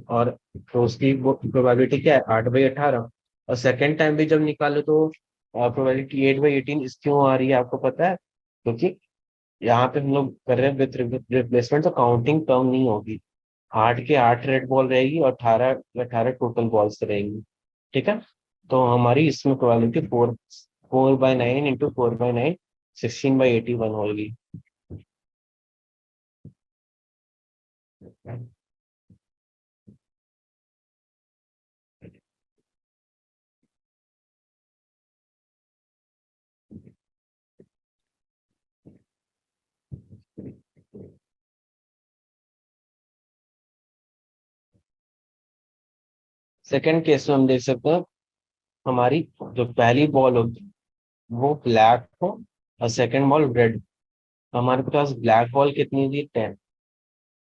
और तो उसकी प्रोबेबिलिटी क्या है, 8/18। और सेकेंड टाइम भी जब निकालो तो प्रोबेबिलिटी 8/18 इस क्यों आ रही है आपको पता है? क्योंकि यहाँ पे हम लोग कर रहे हैं विथ रिप्लेसमेंट, तो काउंटिंग टर्म नहीं होगी। 8 के 8 रेड बॉल रहेगी और 18 टोटल बॉल्स रहेंगी। ठीक है, तो हमारी इसमें प्रोबेबिलिटी 4/9 इंटू 4/9 16/81 होगी। सेकेंड केस में हम देख सकते हैं, हमारी जो पहली बॉल होगी वो ब्लैक हो और सेकेंड बॉल रेड। हमारे पास ब्लैक बॉल कितनी थी, 10।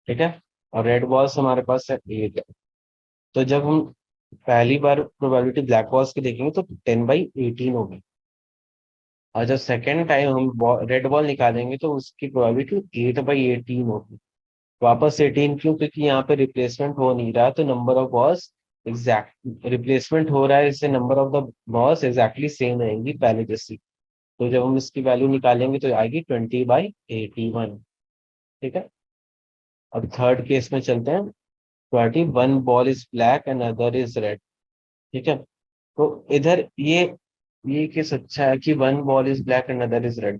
ठीक है, और रेड बॉल्स हमारे पास है 8। तो जब हम पहली बार प्रोबेबिलिटी ब्लैक बॉल्स की देखेंगे तो 10/18 होगी। और जब सेकेंड टाइम हम रेड बॉल निकालेंगे तो उसकी प्रोबेबिलिटी 8/18 होगी। वापस 18 क्यों? क्योंकि यहाँ पे रिप्लेसमेंट हो नहीं रहा, तो number of balls exact replacement हो रहा है, इससे number of the balls exactly same रहेंगी पहले जैसी। तो जब हम इसकी वैल्यू निकालेंगे तो आएगी 20/81। ठीक है। अब थर्ड केस में चलते हैं। 21 ball is black and other is red. ठीक है। तो इधर ये केस अच्छा है कि 1 ball is black and other is red.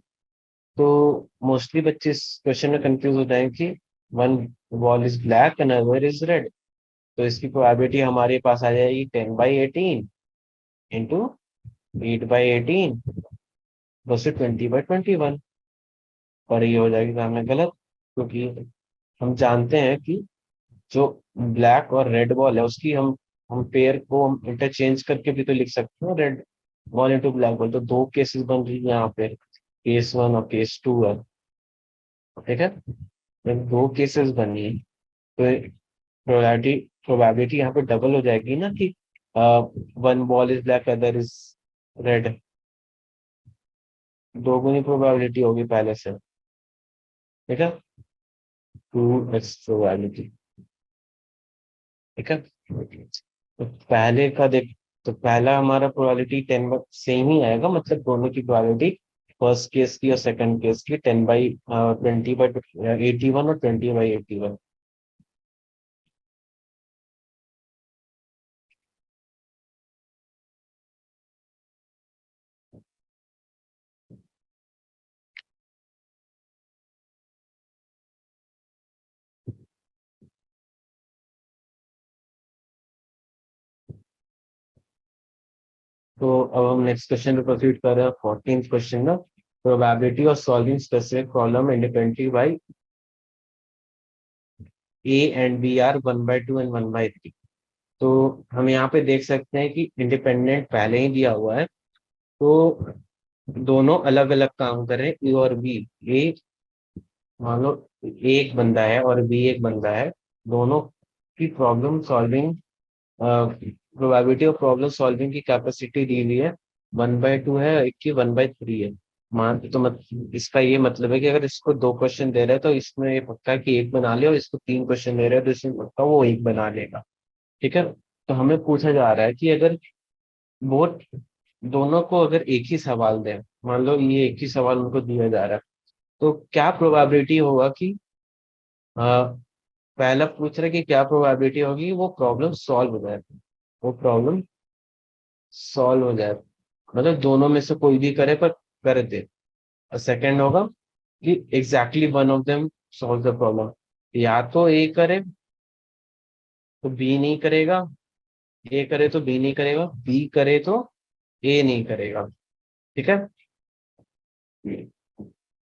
तो मोस्टली बच्चे इस क्वेश्चन में कंफ्यूज हो जाएंगे कि 1 ball is black and other is red. तो इसकी प्रोबेबिलिटी हमारे पास आ जाएगी 10/18 इंटू 8/18 बस 20/21। पर ये हो जाएगी काम में गलत, क्योंकि हम जानते हैं कि जो ब्लैक और रेड बॉल है उसकी हम पेयर को हम इंटरचेंज करके भी तो लिख सकते हैं, red ball into black ball. तो दो केसेस बन रही है यहाँ पे, केस 1 और केस 2 है। ठीक है। जब दो केसेस बनी तो प्रोबेबिलिटी प्रोबेबिलिटी यहाँ पे डबल हो जाएगी ना कि 1 ball is black other is red. दोगुनी प्रोबेबिलिटी होगी पहले से। ठीक है। 2x probability. ठीक है। तो पहले का देख, तो पहला हमारा प्रोबेबिलिटी 10 सेम ही आएगा, मतलब दोनों की प्रोबेबिलिटी फर्स्ट केस की और सेकंड केस की 10/20/81 और 20/81। तो अब हम नेक्स्ट क्वेश्चन पे प्रोसीड कर रहे हैं, 14th क्वेश्चन ना। Probability of solving specific problem independently by A and B are 1/2 and 1/3। तो हम यहाँ पे देख सकते हैं कि इंडिपेंडेंट पहले ही दिया हुआ है, तो दोनों अलग अलग काम कर रहे हैं, ए और बी। ए मान लो ए एक बंदा है और बी एक बंदा है, दोनों की problem solving probability of problem solving की कैपेसिटी दी हुई है 1/2 है, एक की 1/3 है। मान तो इसका ये मतलब है कि अगर इसको दो क्वेश्चन दे रहे हैं तो इसमें ये पक्का है कि एक बना ले, और इसको तीन क्वेश्चन दे रहे हैं तो इसमें पक्का वो एक बना लेगा। ठीक है। तो हमें पूछा जा रहा है कि अगर वो दोनों को अगर एक ही सवाल दें, मान लो ये एक ही सवाल उनको दिया जा रहा है, तो क्या प्रोबेबिलिटी होगा कि पहला पूछ रहे कि क्या प्रोबेबिलिटी होगी वो प्रॉब्लम सॉल्व हो जाए, वो प्रॉब्लम सॉल्व हो जाए, मतलब दोनों में से कोई भी करे पर कर दे। और सेकंड होगा कि exactly one of them solve the problem. या तो ए करे तो बी नहीं करेगा, ए करे तो बी नहीं करेगा, बी करे तो ए नहीं करेगा। ठीक है।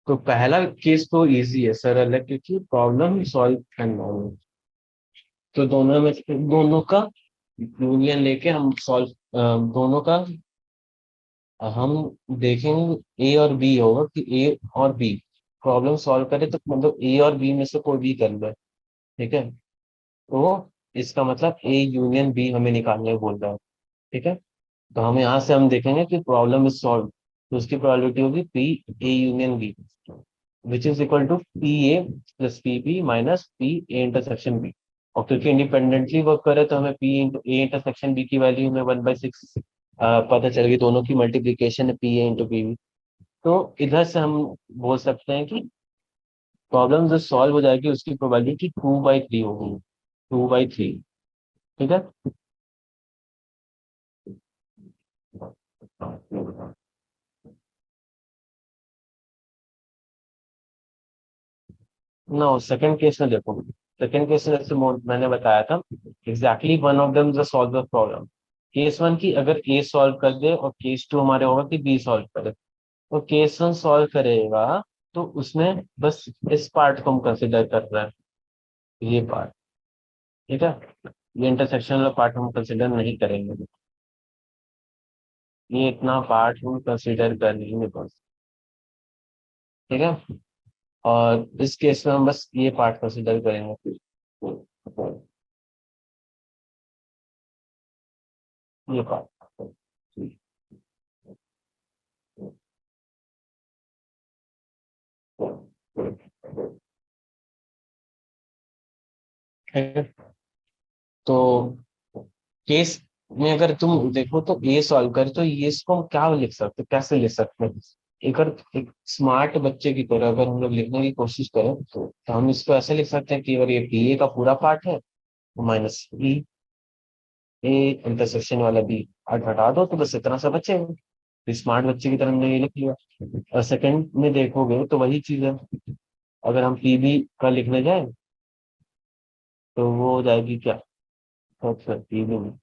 तो पहला केस तो इजी है, सरल है, क्योंकि प्रॉब्लम सॉल्व करना है। तो दोनों का यूनियन लेके हम सॉल्व, दोनों का हम देखेंगे ए और बी होगा कि ए और बी प्रॉब्लम सॉल्व करे, तो मतलब ए और बी में से कोई भी कर लो। ठीक है। तो इसका मतलब ए यूनियन बी हमें निकालने बोल रहा है। ठीक है। तो हम यहाँ से हम देखेंगे कि प्रॉब्लम इज सॉल्व, तो उसकी प्रोबेबिलिटी होगी P A union B, which is equal to P A plus P B minus P A intersection B. और क्योंकि इंडिपेंडेंटली वर्क करे तो हमें P into A intersection B की वैल्यू में 1/6 पता चल गई, दोनों की मल्टीप्लीकेशन है P A into P B. तो इधर से हम बोल सकते हैं कि प्रॉब्लम जो सॉल्व हो जाएगी उसकी प्रोबेबिलिटी 2/3 होगी, 2/3। ठीक है। नो, सेकंड केस में देखो, सेकंड केस में जैसे मैंने बताया था, exactly one of them the solve the problem. Case one की अगर ए सॉल्व कर दे और केस टू हमारे होगा कि बी सॉल्व करे, तो केस वन सॉल्व करेगा तो उसमें बस इस पार्ट को हम कंसिडर कर रहे हैं, ये पार्ट। ठीक है। ये इंटरसेक्शन वाला पार्ट हम कंसिडर नहीं करेंगे, ये इतना पार्ट हम कंसिडर कर लेंगे बस। ठीक है। और इस केस में हम बस ये पार्ट कंसिडर करेंगे। ये पार्ट है। तो केस में अगर तुम देखो तो ये सॉल्व कर, तो ये इसको हम क्या लिख सकते, कैसे लिख सकते हैं? एक स्मार्ट बच्चे की तरह अगर हम लोग लिखने की कोशिश करें तो हम इसको ऐसे लिख सकते हैं कि अगर ये पी ए का पूरा पार्ट है तो माइनस बी ए इंटरसेक्शन वाला बी पार्ट हटा दो तो बस इतना सा बचेगा। स्मार्ट बच्चे की तरह हमने ये लिख लिया। और सेकंड में देखोगे तो वही चीज है। अगर हम पी बी का लिखने जाए तो वो हो जाएगी क्या? पी बी में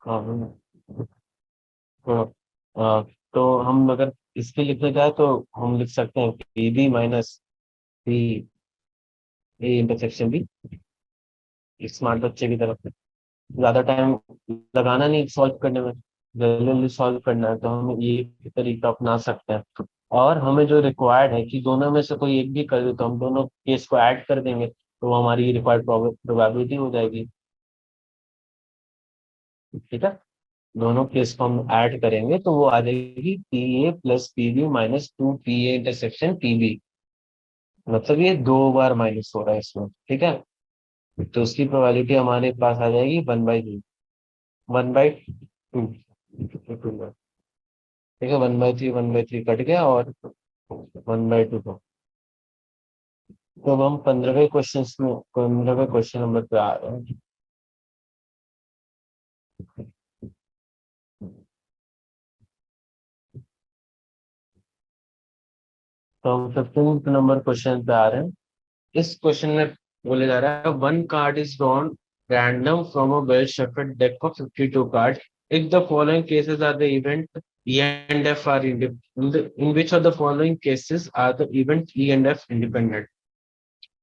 हाँ हाँ, हाँ, तो हम अगर इसके लिखने जाए तो हम लिख सकते हैं P B minus P A intersection B. Smart बच्चे की तरफ से ज्यादा टाइम लगाना नहीं सॉल्व करने में, जल्दी जल्दी सॉल्व करना है तो हम ये तरीका अपना सकते हैं। और हमें जो रिक्वायर्ड है कि दोनों में से कोई एक भी कर दे तो हम दोनों केस को ऐड कर देंगे तो वो हमारी रिक्वायर्ड प्रोबेबिलिटी हो जाएगी। ठीक है, दोनों केस को हम ऐड करेंगे तो वो आ जाएगी P A plus P B minus two P A intersection P B. मतलब ये दो बार माइनस हो रहा है इसमें। ठीक है, तो उसकी प्रोबेबिलिटी हमारे पास आ जाएगी 1/3, 1/2। ठीक है, 1/3 1/3 कट गया और 1/2 को। तो अब हम 15वें क्वेश्चन नंबर पे आ रहे हैं। तो हम 15 नंबर क्वेश्चन पे आ रहे हैं। इस क्वेश्चन में बोले जा रहा है one card is drawn random from a well shuffled deck of 52 card if the following cases are the event E and F are in which of the following cases are the event E and F independent.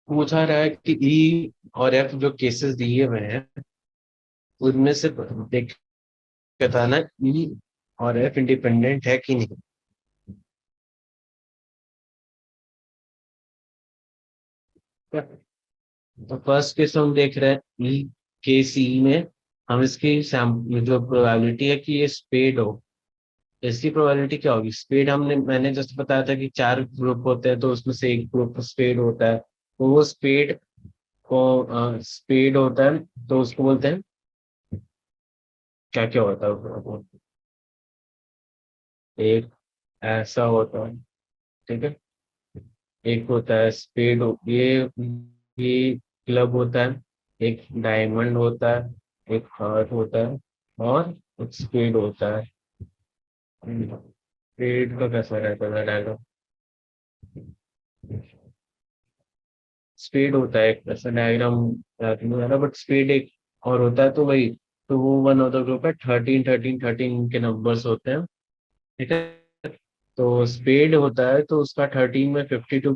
पूछा रहा है कि ई और F जो cases दिए हुए हैं उनमें से देख बताना ई और एफ इंडिपेंडेंट है कि नहीं। तो फर्स्ट केस हम देख रहे हैं ई के सी में। हम इसकी जो प्रोबेबिलिटी है कि ये स्पेड हो, इसकी प्रोबेबिलिटी क्या होगी? स्पेड मैंने जस्ट बताया था कि चार ग्रुप होते हैं तो उसमें से एक ग्रुप स्पेड होता है। तो वो स्पेड को स्पेड होता है तो उसको बोलते हैं क्या क्या होता है वो? एक ऐसा होता है। ठीक है, एक होता है स्पेड ये क्लब होता है, एक डायमंड होता है, एक हार्ट होता है और एक स्पेड होता है। स्पेड का कैसा रहता है डायलॉग? स्पेड होता है एक ऐसा डायग्राम याद नहीं आ रहा, बट स्पेड एक और होता है तो वही। तो वो वन ऑफ द ग्रुप है, 13 13 13 के नंबर्स होते हैं। ठीक है, तो स्पेड होता है तो उसका 13 में 52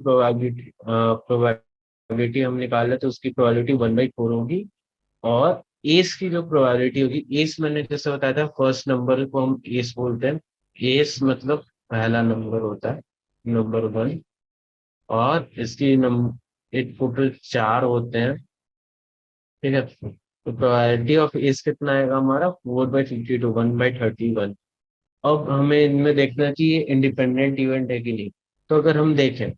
प्रोबेबिलिटी हम निकाल लें तो उसकी प्रोबेबिलिटी 1/4 होगी। और एस की जो प्रोबेबिलिटी होगी, एस मैंने जैसे बताया था फर्स्ट नंबर को हम एस बोलते हैं। एस मतलब पहला नंबर होता है, नंबर वन। और इसकी एक टोटल चार होते हैं। ठीक है, तो प्रोबेबिलिटी ऑफ एस कितना आएगा हमारा? 4/52, 1/31। अब हमें इनमें देखना है कि ये इंडिपेंडेंट इवेंट है कि नहीं। तो अगर हम देखें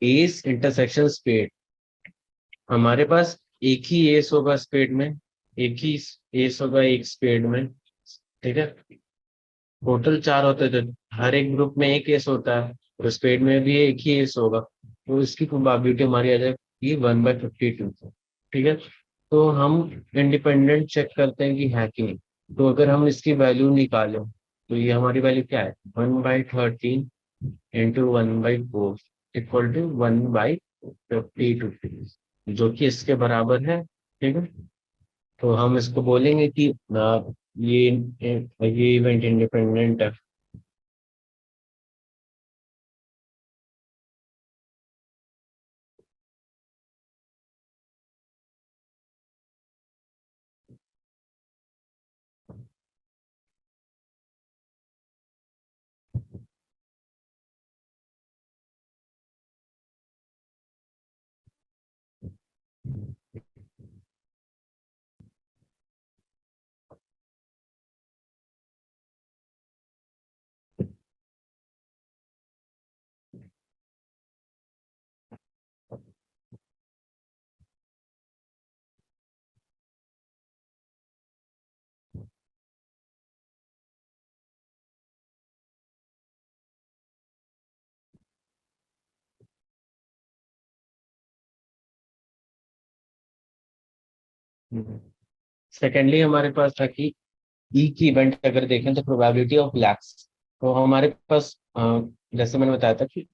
एस इंटरसेक्शन स्पेड, हमारे पास एक ही एस होगा स्पेड में, एक ही एस होगा एक स्पेड में। ठीक है, टोटल चार होते थे, हर एक ग्रुप में एक एस होता है तो स्पेड में भी एक ही एस होगा तो इसकी प्रोबेबिलिटी हमारी आ जाएगी 1/52। ठीक है, तो हम इंडिपेंडेंट चेक करते हैं कि है कि नहीं। तो अगर हम इसकी वैल्यू निकालें तो ये हमारी वैल्यू क्या है? 1/13 इंटू 1/4 इक्वल टू 1/52, जो कि इसके बराबर है। ठीक है, तो हम इसको बोलेंगे कि ये इवेंट इंडिपेंडेंट है। सेकेंडली हमारे पास था कि ई की इवेंट अगर देखें तो प्रोबेबिलिटी ऑफ ब्लैक्स। तो हमारे पास जैसे मैंने बताया था कि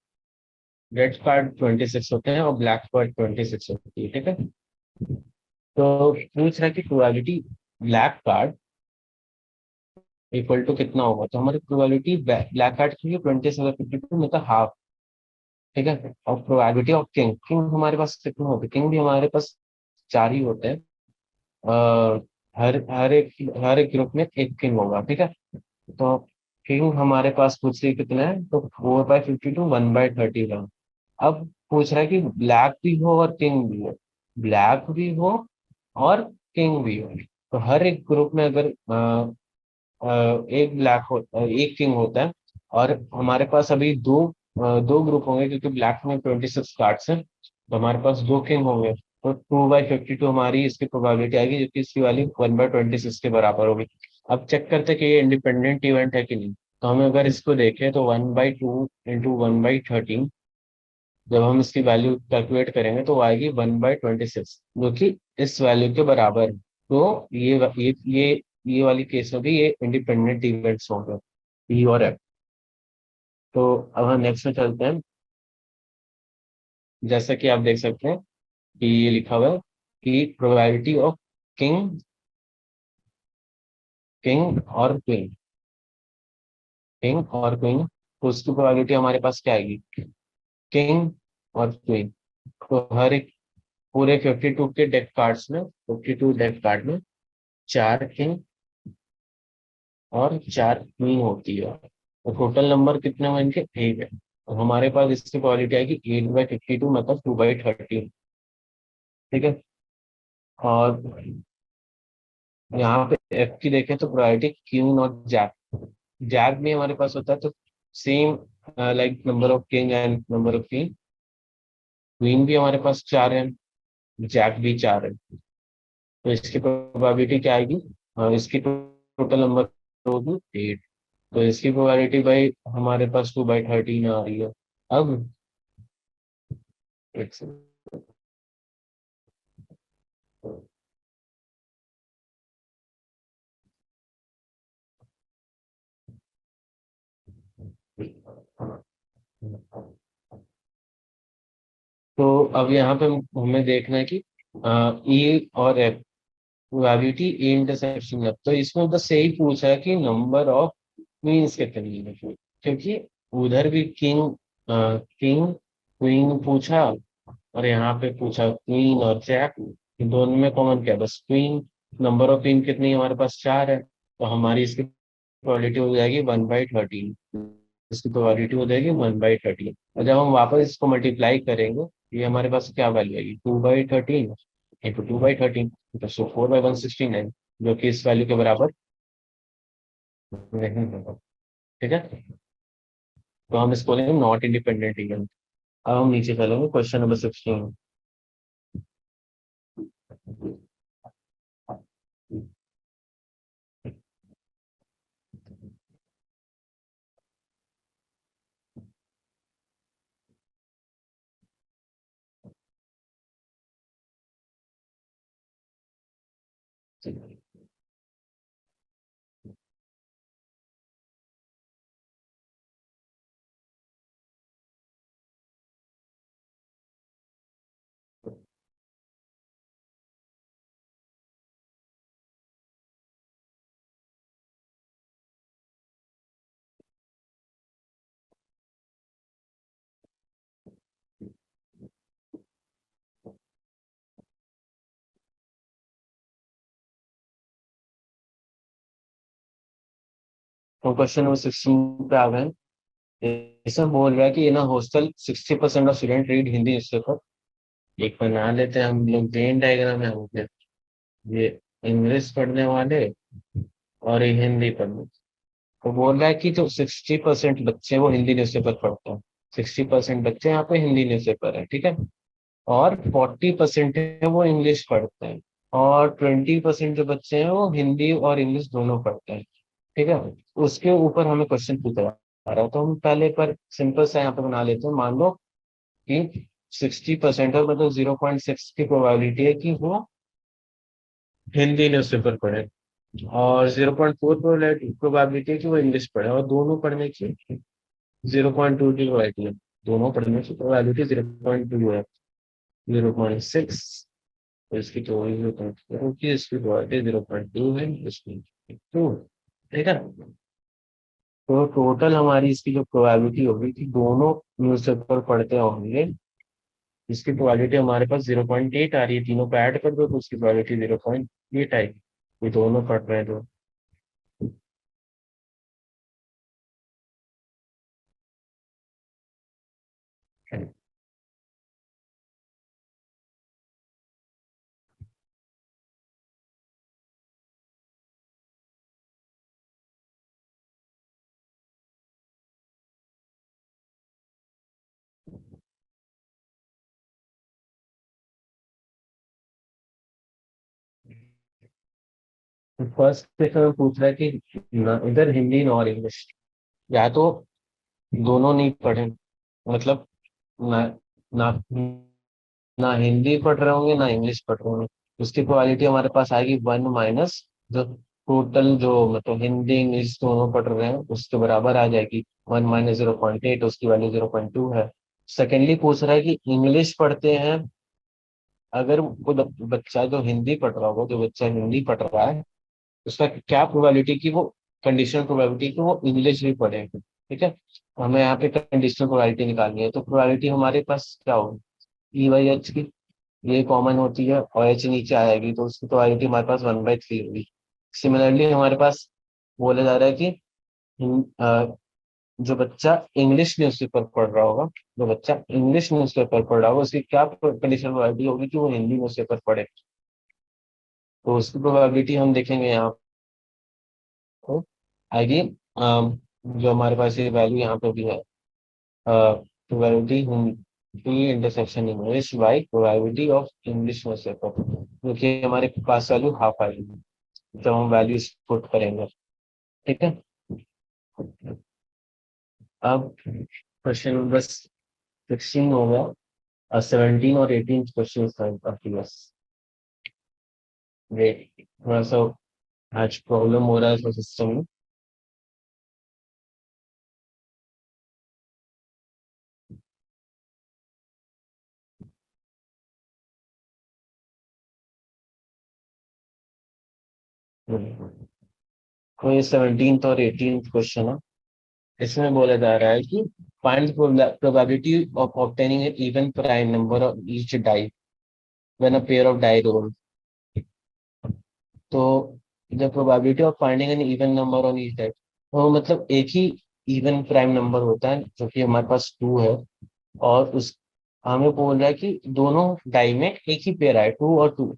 रेड कार्ड 26 होते हैं और ब्लैक कार्ड 26 होती है, ठीक है। तो पूछ रहा है कि probability black card equal to कितना होगा, तो हमारी प्रोबेबिलिटी ब्लैक कार्ड की 27/52 मतलब हाफ, ठीक है। और प्रोबेबिलिटी ऑफ किंग, किंग हमारे पास कितना होगा, किंग भी हमारे पास चार ही होते हैं। अ, हर एक ग्रुप में एक किंग होगा, ठीक है। तो किंग हमारे पास पूछ रही कितना है, तो 4/52 1/30 का। अब पूछ रहा है कि ब्लैक भी हो और किंग भी हो, ब्लैक भी हो और किंग भी हो। तो हर एक ग्रुप में अगर एक ब्लैक हो एक किंग होता है, और हमारे पास अभी दो ग्रुप होंगे क्योंकि ब्लैक में 26 कार्ड्स हैं, तो हमारे पास दो किंग होंगे। तो 2/52 हमारी इसकी प्रोबेबिलिटी आएगी, जो कि इसकी वाली 1/26 के बराबर होगी। अब चेक करते हैं कि ये इंडिपेंडेंट इवेंट है कि नहीं। तो हम अगर इसको देखें तो 1/2 × 1/13, जब हम इसकी वैल्यू कैलकुलेट करेंगे तो वो आएगी 1/26, जो कि इस वैल्यू के बराबर है। तो ये वाली केस में भी ये इंडिपेंडेंट इवेंट्स होंगे, ई और एफ। तो अब हम नेक्स्ट में चलते हैं। जैसा कि आप देख सकते हैं कि ये लिखा हुआ है कि प्रोबेबिलिटी ऑफ किंग किंग और क्वीन, किंग और क्वीन, तो उसकी प्रोबेबिलिटी हमारे पास क्या आएगी, किंग और क्वीन। तो हर एक पूरे 52 के डेक कार्ड्स में, 52 डेक कार्ड में चार किंग और चार क्वीन होती है। तो टोटल नंबर कितने हुए इनके, एक है। तो हमारे पास इसकी प्रोबेबिलिटी आएगी 8/52 मतलब 2/13, ठीक है। और यहाँ पे एफ की देखें तो प्रोबेबिलिटी क्वीन और जैक, जैक भी हमारे पास होता है, तो same like number of king and number of queen, queen भी हमारे पास चार है, जैक भी चार है। तो इसकी प्रोबेबिलिटी क्या आएगी, इसकी टोटल नंबर होगी 8। तो इसकी प्रोबेबिलिटी भाई हमारे पास 2/13 आ रही है। अब एक second। तो अब यहाँ पे हमें देखना है कि ई और एफ प्रोबेबिलिटी ए इंटरसेक्शन है, तो इसमें बस यही पूछा है कि नंबर ऑफ क्वींस कितनी है, क्योंकि उधर भी किंग क्वीन पूछा, और यहाँ पे पूछा क्वीन और जैक। दोनों में कॉमन क्या है, बस क्वीन। नंबर ऑफ क्वीन कितनी है, हमारे पास चार है, तो हमारी इसकी प्रोबेबिलिटी हो जाएगी 1/13। इसकी प्रोबेबिलिटी हो जाएगी 1/13, और जब हम वापस इसको मल्टीप्लाई करेंगे, ये हमारे पास क्या वैल्यू आएगी, 2/13 इंटू 2/13, तो 4/169, जो कि इस वैल्यू के बराबर नहीं होगा, ठीक है। तो हम इसको लेंगे नॉट इंडिपेंडेंट इवेंट। अब हम नीचे चलेंगे क्वेश्चन नंबर 16। तो क्वेश्चन नंबर 16 पे आ गए। इसमें बोल रहा है कि ना hostel 60% of student read Hindi newspaper. एक बना लेते हैं हम लोग, वेन डायग्राम है हम, ये इंग्लिश पढ़ने वाले और ये हिंदी पढ़ने। तो बोल रहा है कि जो 60% बच्चे हैं, वो हिंदी न्यूज़पेपर पढ़ते हैं। 60% बच्चे यहाँ पे हिंदी न्यूज़पेपर है, ठीक है। और 40% है वो इंग्लिश पढ़ते हैं, और 20% जो बच्चे हैं वो हिंदी और इंग्लिश दोनों पढ़ते हैं, ठीक है। उसके ऊपर हमें क्वेश्चन पूछा जा रहा है, तो हम पहले पर सिंपल सा यहाँ पे बना लेते हैं। मान लो कि 60% है, मतलब 0.6 की प्रोबेबिलिटी है कि वो हिंदी न्यूज़पेपर पढ़े, और 0.4 प्रोबेबिलिटी है कि वो इंग्लिश पढ़े, और दोनों पढ़ने की 0.2 की प्रोबेबिलिटी है। दोनों पढ़ने की प्रोबेबिलिटी 0.2 है। 0.6, तो इसकी तो वही 0.4 होगी, इसकी प्रोबेबिलिटी 0.2 है, इसकी 2। ठीक है, तो टोटल हमारी इसकी जो प्रोबेबिलिटी होगी कि दोनों न्यूज़पेपर पढ़ते होंगे, इसकी प्रोबेबिलिटी हमारे पास 0.8 आ रही है। तीनों को ऐड कर दो तो उसकी प्रोबेबिलिटी 0.8 आएगी। ये दोनों पढ़ रहे हैं तो फर्स्ट क्वेश्चन में पूछ रहा है कि इधर हिंदी और इंग्लिश, या तो दोनों नहीं पढ़े, मतलब ना ना ना हिंदी पढ़ रहे होंगे ना इंग्लिश पढ़ रहे होंगे। उसकी प्रोबेबिलिटी हमारे पास आएगी 1 माइनस जो टोटल, जो मतलब हिंदी इंग्लिश दोनों पढ़ रहे हैं उसके बराबर आ जाएगी। 1 - 0.8, उसकी वैल्यू 0.2 है। सेकेंडली पूछ रहा है कि इंग्लिश पढ़ते हैं, अगर कोई बच्चा जो हिंदी पढ़ रहा होगा, जो बच्चा हिंदी पढ़ रहा है, उसका क्या प्रोबेबिलिटी की वो, कंडीशनल प्रोबेबिलिटी की वो इंग्लिश भी पढ़े। ठीक है, हमें यहाँ पे कंडीशनल प्रोबेबिलिटी निकालनी है, तो प्रोबेबिलिटी हमारे पास क्या होगी, E/H की, ये कॉमन होती है और H नीचे आएगी, तो उसकी प्रोबेबिलिटी हमारे पास 1/3 होगी। सिमिलरली हमारे पास बोला जा रहा है कि जो बच्चा इंग्लिश न्यूज़पेपर पढ़ रहा होगा, जो बच्चा इंग्लिश न्यूज़पेपर पढ़ रहा होगा, उसकी क्या कंडीशनल प्रोबेबिलिटी होगी कि वो हिंदी न्यूज़पेपर पढ़े। तो उसकी प्रोबेबिलिटी हम देखेंगे यहाँ को आएगी, जो हमारे पास ये वैल्यू यहाँ पे भी है, probability Hindi intersection English by probability of English newspaper, क्योंकि हमारे पास वैल्यू हाफ आएगी जब हम वैल्यू पुट करेंगे। ठीक है, अब क्वेश्चन नंबर 16 हो गया, और 17 और 18 क्वेश्चन आपके पास। वेट, थोड़ा सा आज प्रॉब्लम हो रहा है सिस्टम में। तो ये 17th और 18th क्वेश्चन है, इसमें बोला जा रहा है कि find probability of obtaining an even prime number of each die when a pair of die roll. तो the probability of finding an even number on each die, तो मतलब एक ही इवन प्राइम नंबर होता है जो कि हमारे पास 2 है, और उस हमें बोल रहा है कि दोनों डाई में एक ही पेयर है, 2 और 2।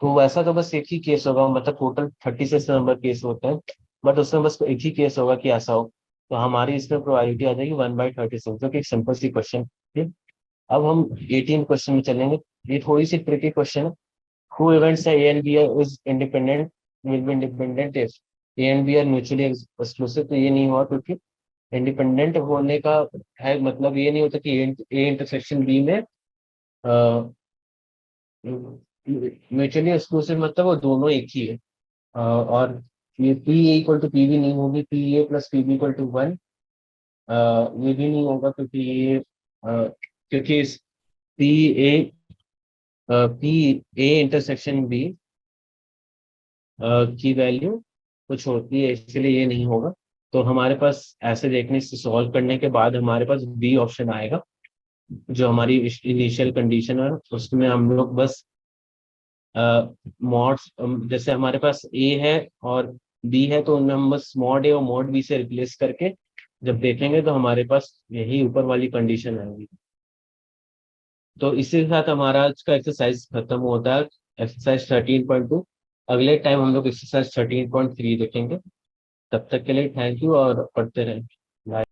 तो वैसा तो बस एक ही केस होगा, मतलब टोटल 36 नंबर केस होते हैं, बट उसमें बस एक ही केस होगा कि ऐसा हो। तो हमारी इसमें प्रोबेबिलिटी आ जाएगी 1/36, जो कि एक सिंपल सी क्वेश्चन। ठीक, अब हम 18 क्वेश्चन में चलेंगे। ये थोड़ी सी ट्रिकी क्वेश्चन है। टू इवेंट्स है, A and B is independent, will be independent if A and B are mutually exclusive. तो ये नहीं हुआ, क्योंकि इंडिपेंडेंट होने का है मतलब ये नहीं होता कि ए इंटरसेक्शन बी में म्यूचुअली एक्सक्लूसिव, मतलब वो दोनों एक ही है। और ये P A equal to P भी नहीं होगी, P A plus P B equal to 1, ये भी नहीं होगा, क्योंकि ये क्योंकि P A P A intersection B की वैल्यू कुछ होती है, इसलिए ये नहीं होगा। तो हमारे पास ऐसे देखने से सॉल्व करने के बाद हमारे पास बी ऑप्शन आएगा, जो हमारी इनिशियल कंडीशन है, उसमें हम लोग बस मॉड्स, जैसे हमारे पास ए है और बी है, तो उनमें हम बस मॉड ए और मॉड बी से रिप्लेस करके जब देखेंगे तो हमारे पास यही ऊपर वाली कंडीशन आएगी। तो इसी के साथ हमारा आज का एक्सरसाइज खत्म होता है, एक्सरसाइज 13.2। अगले टाइम हम लोग एक्सरसाइज 13.3 देखेंगे। तब तक के लिए थैंक यू, और पढ़ते रहें। बाय।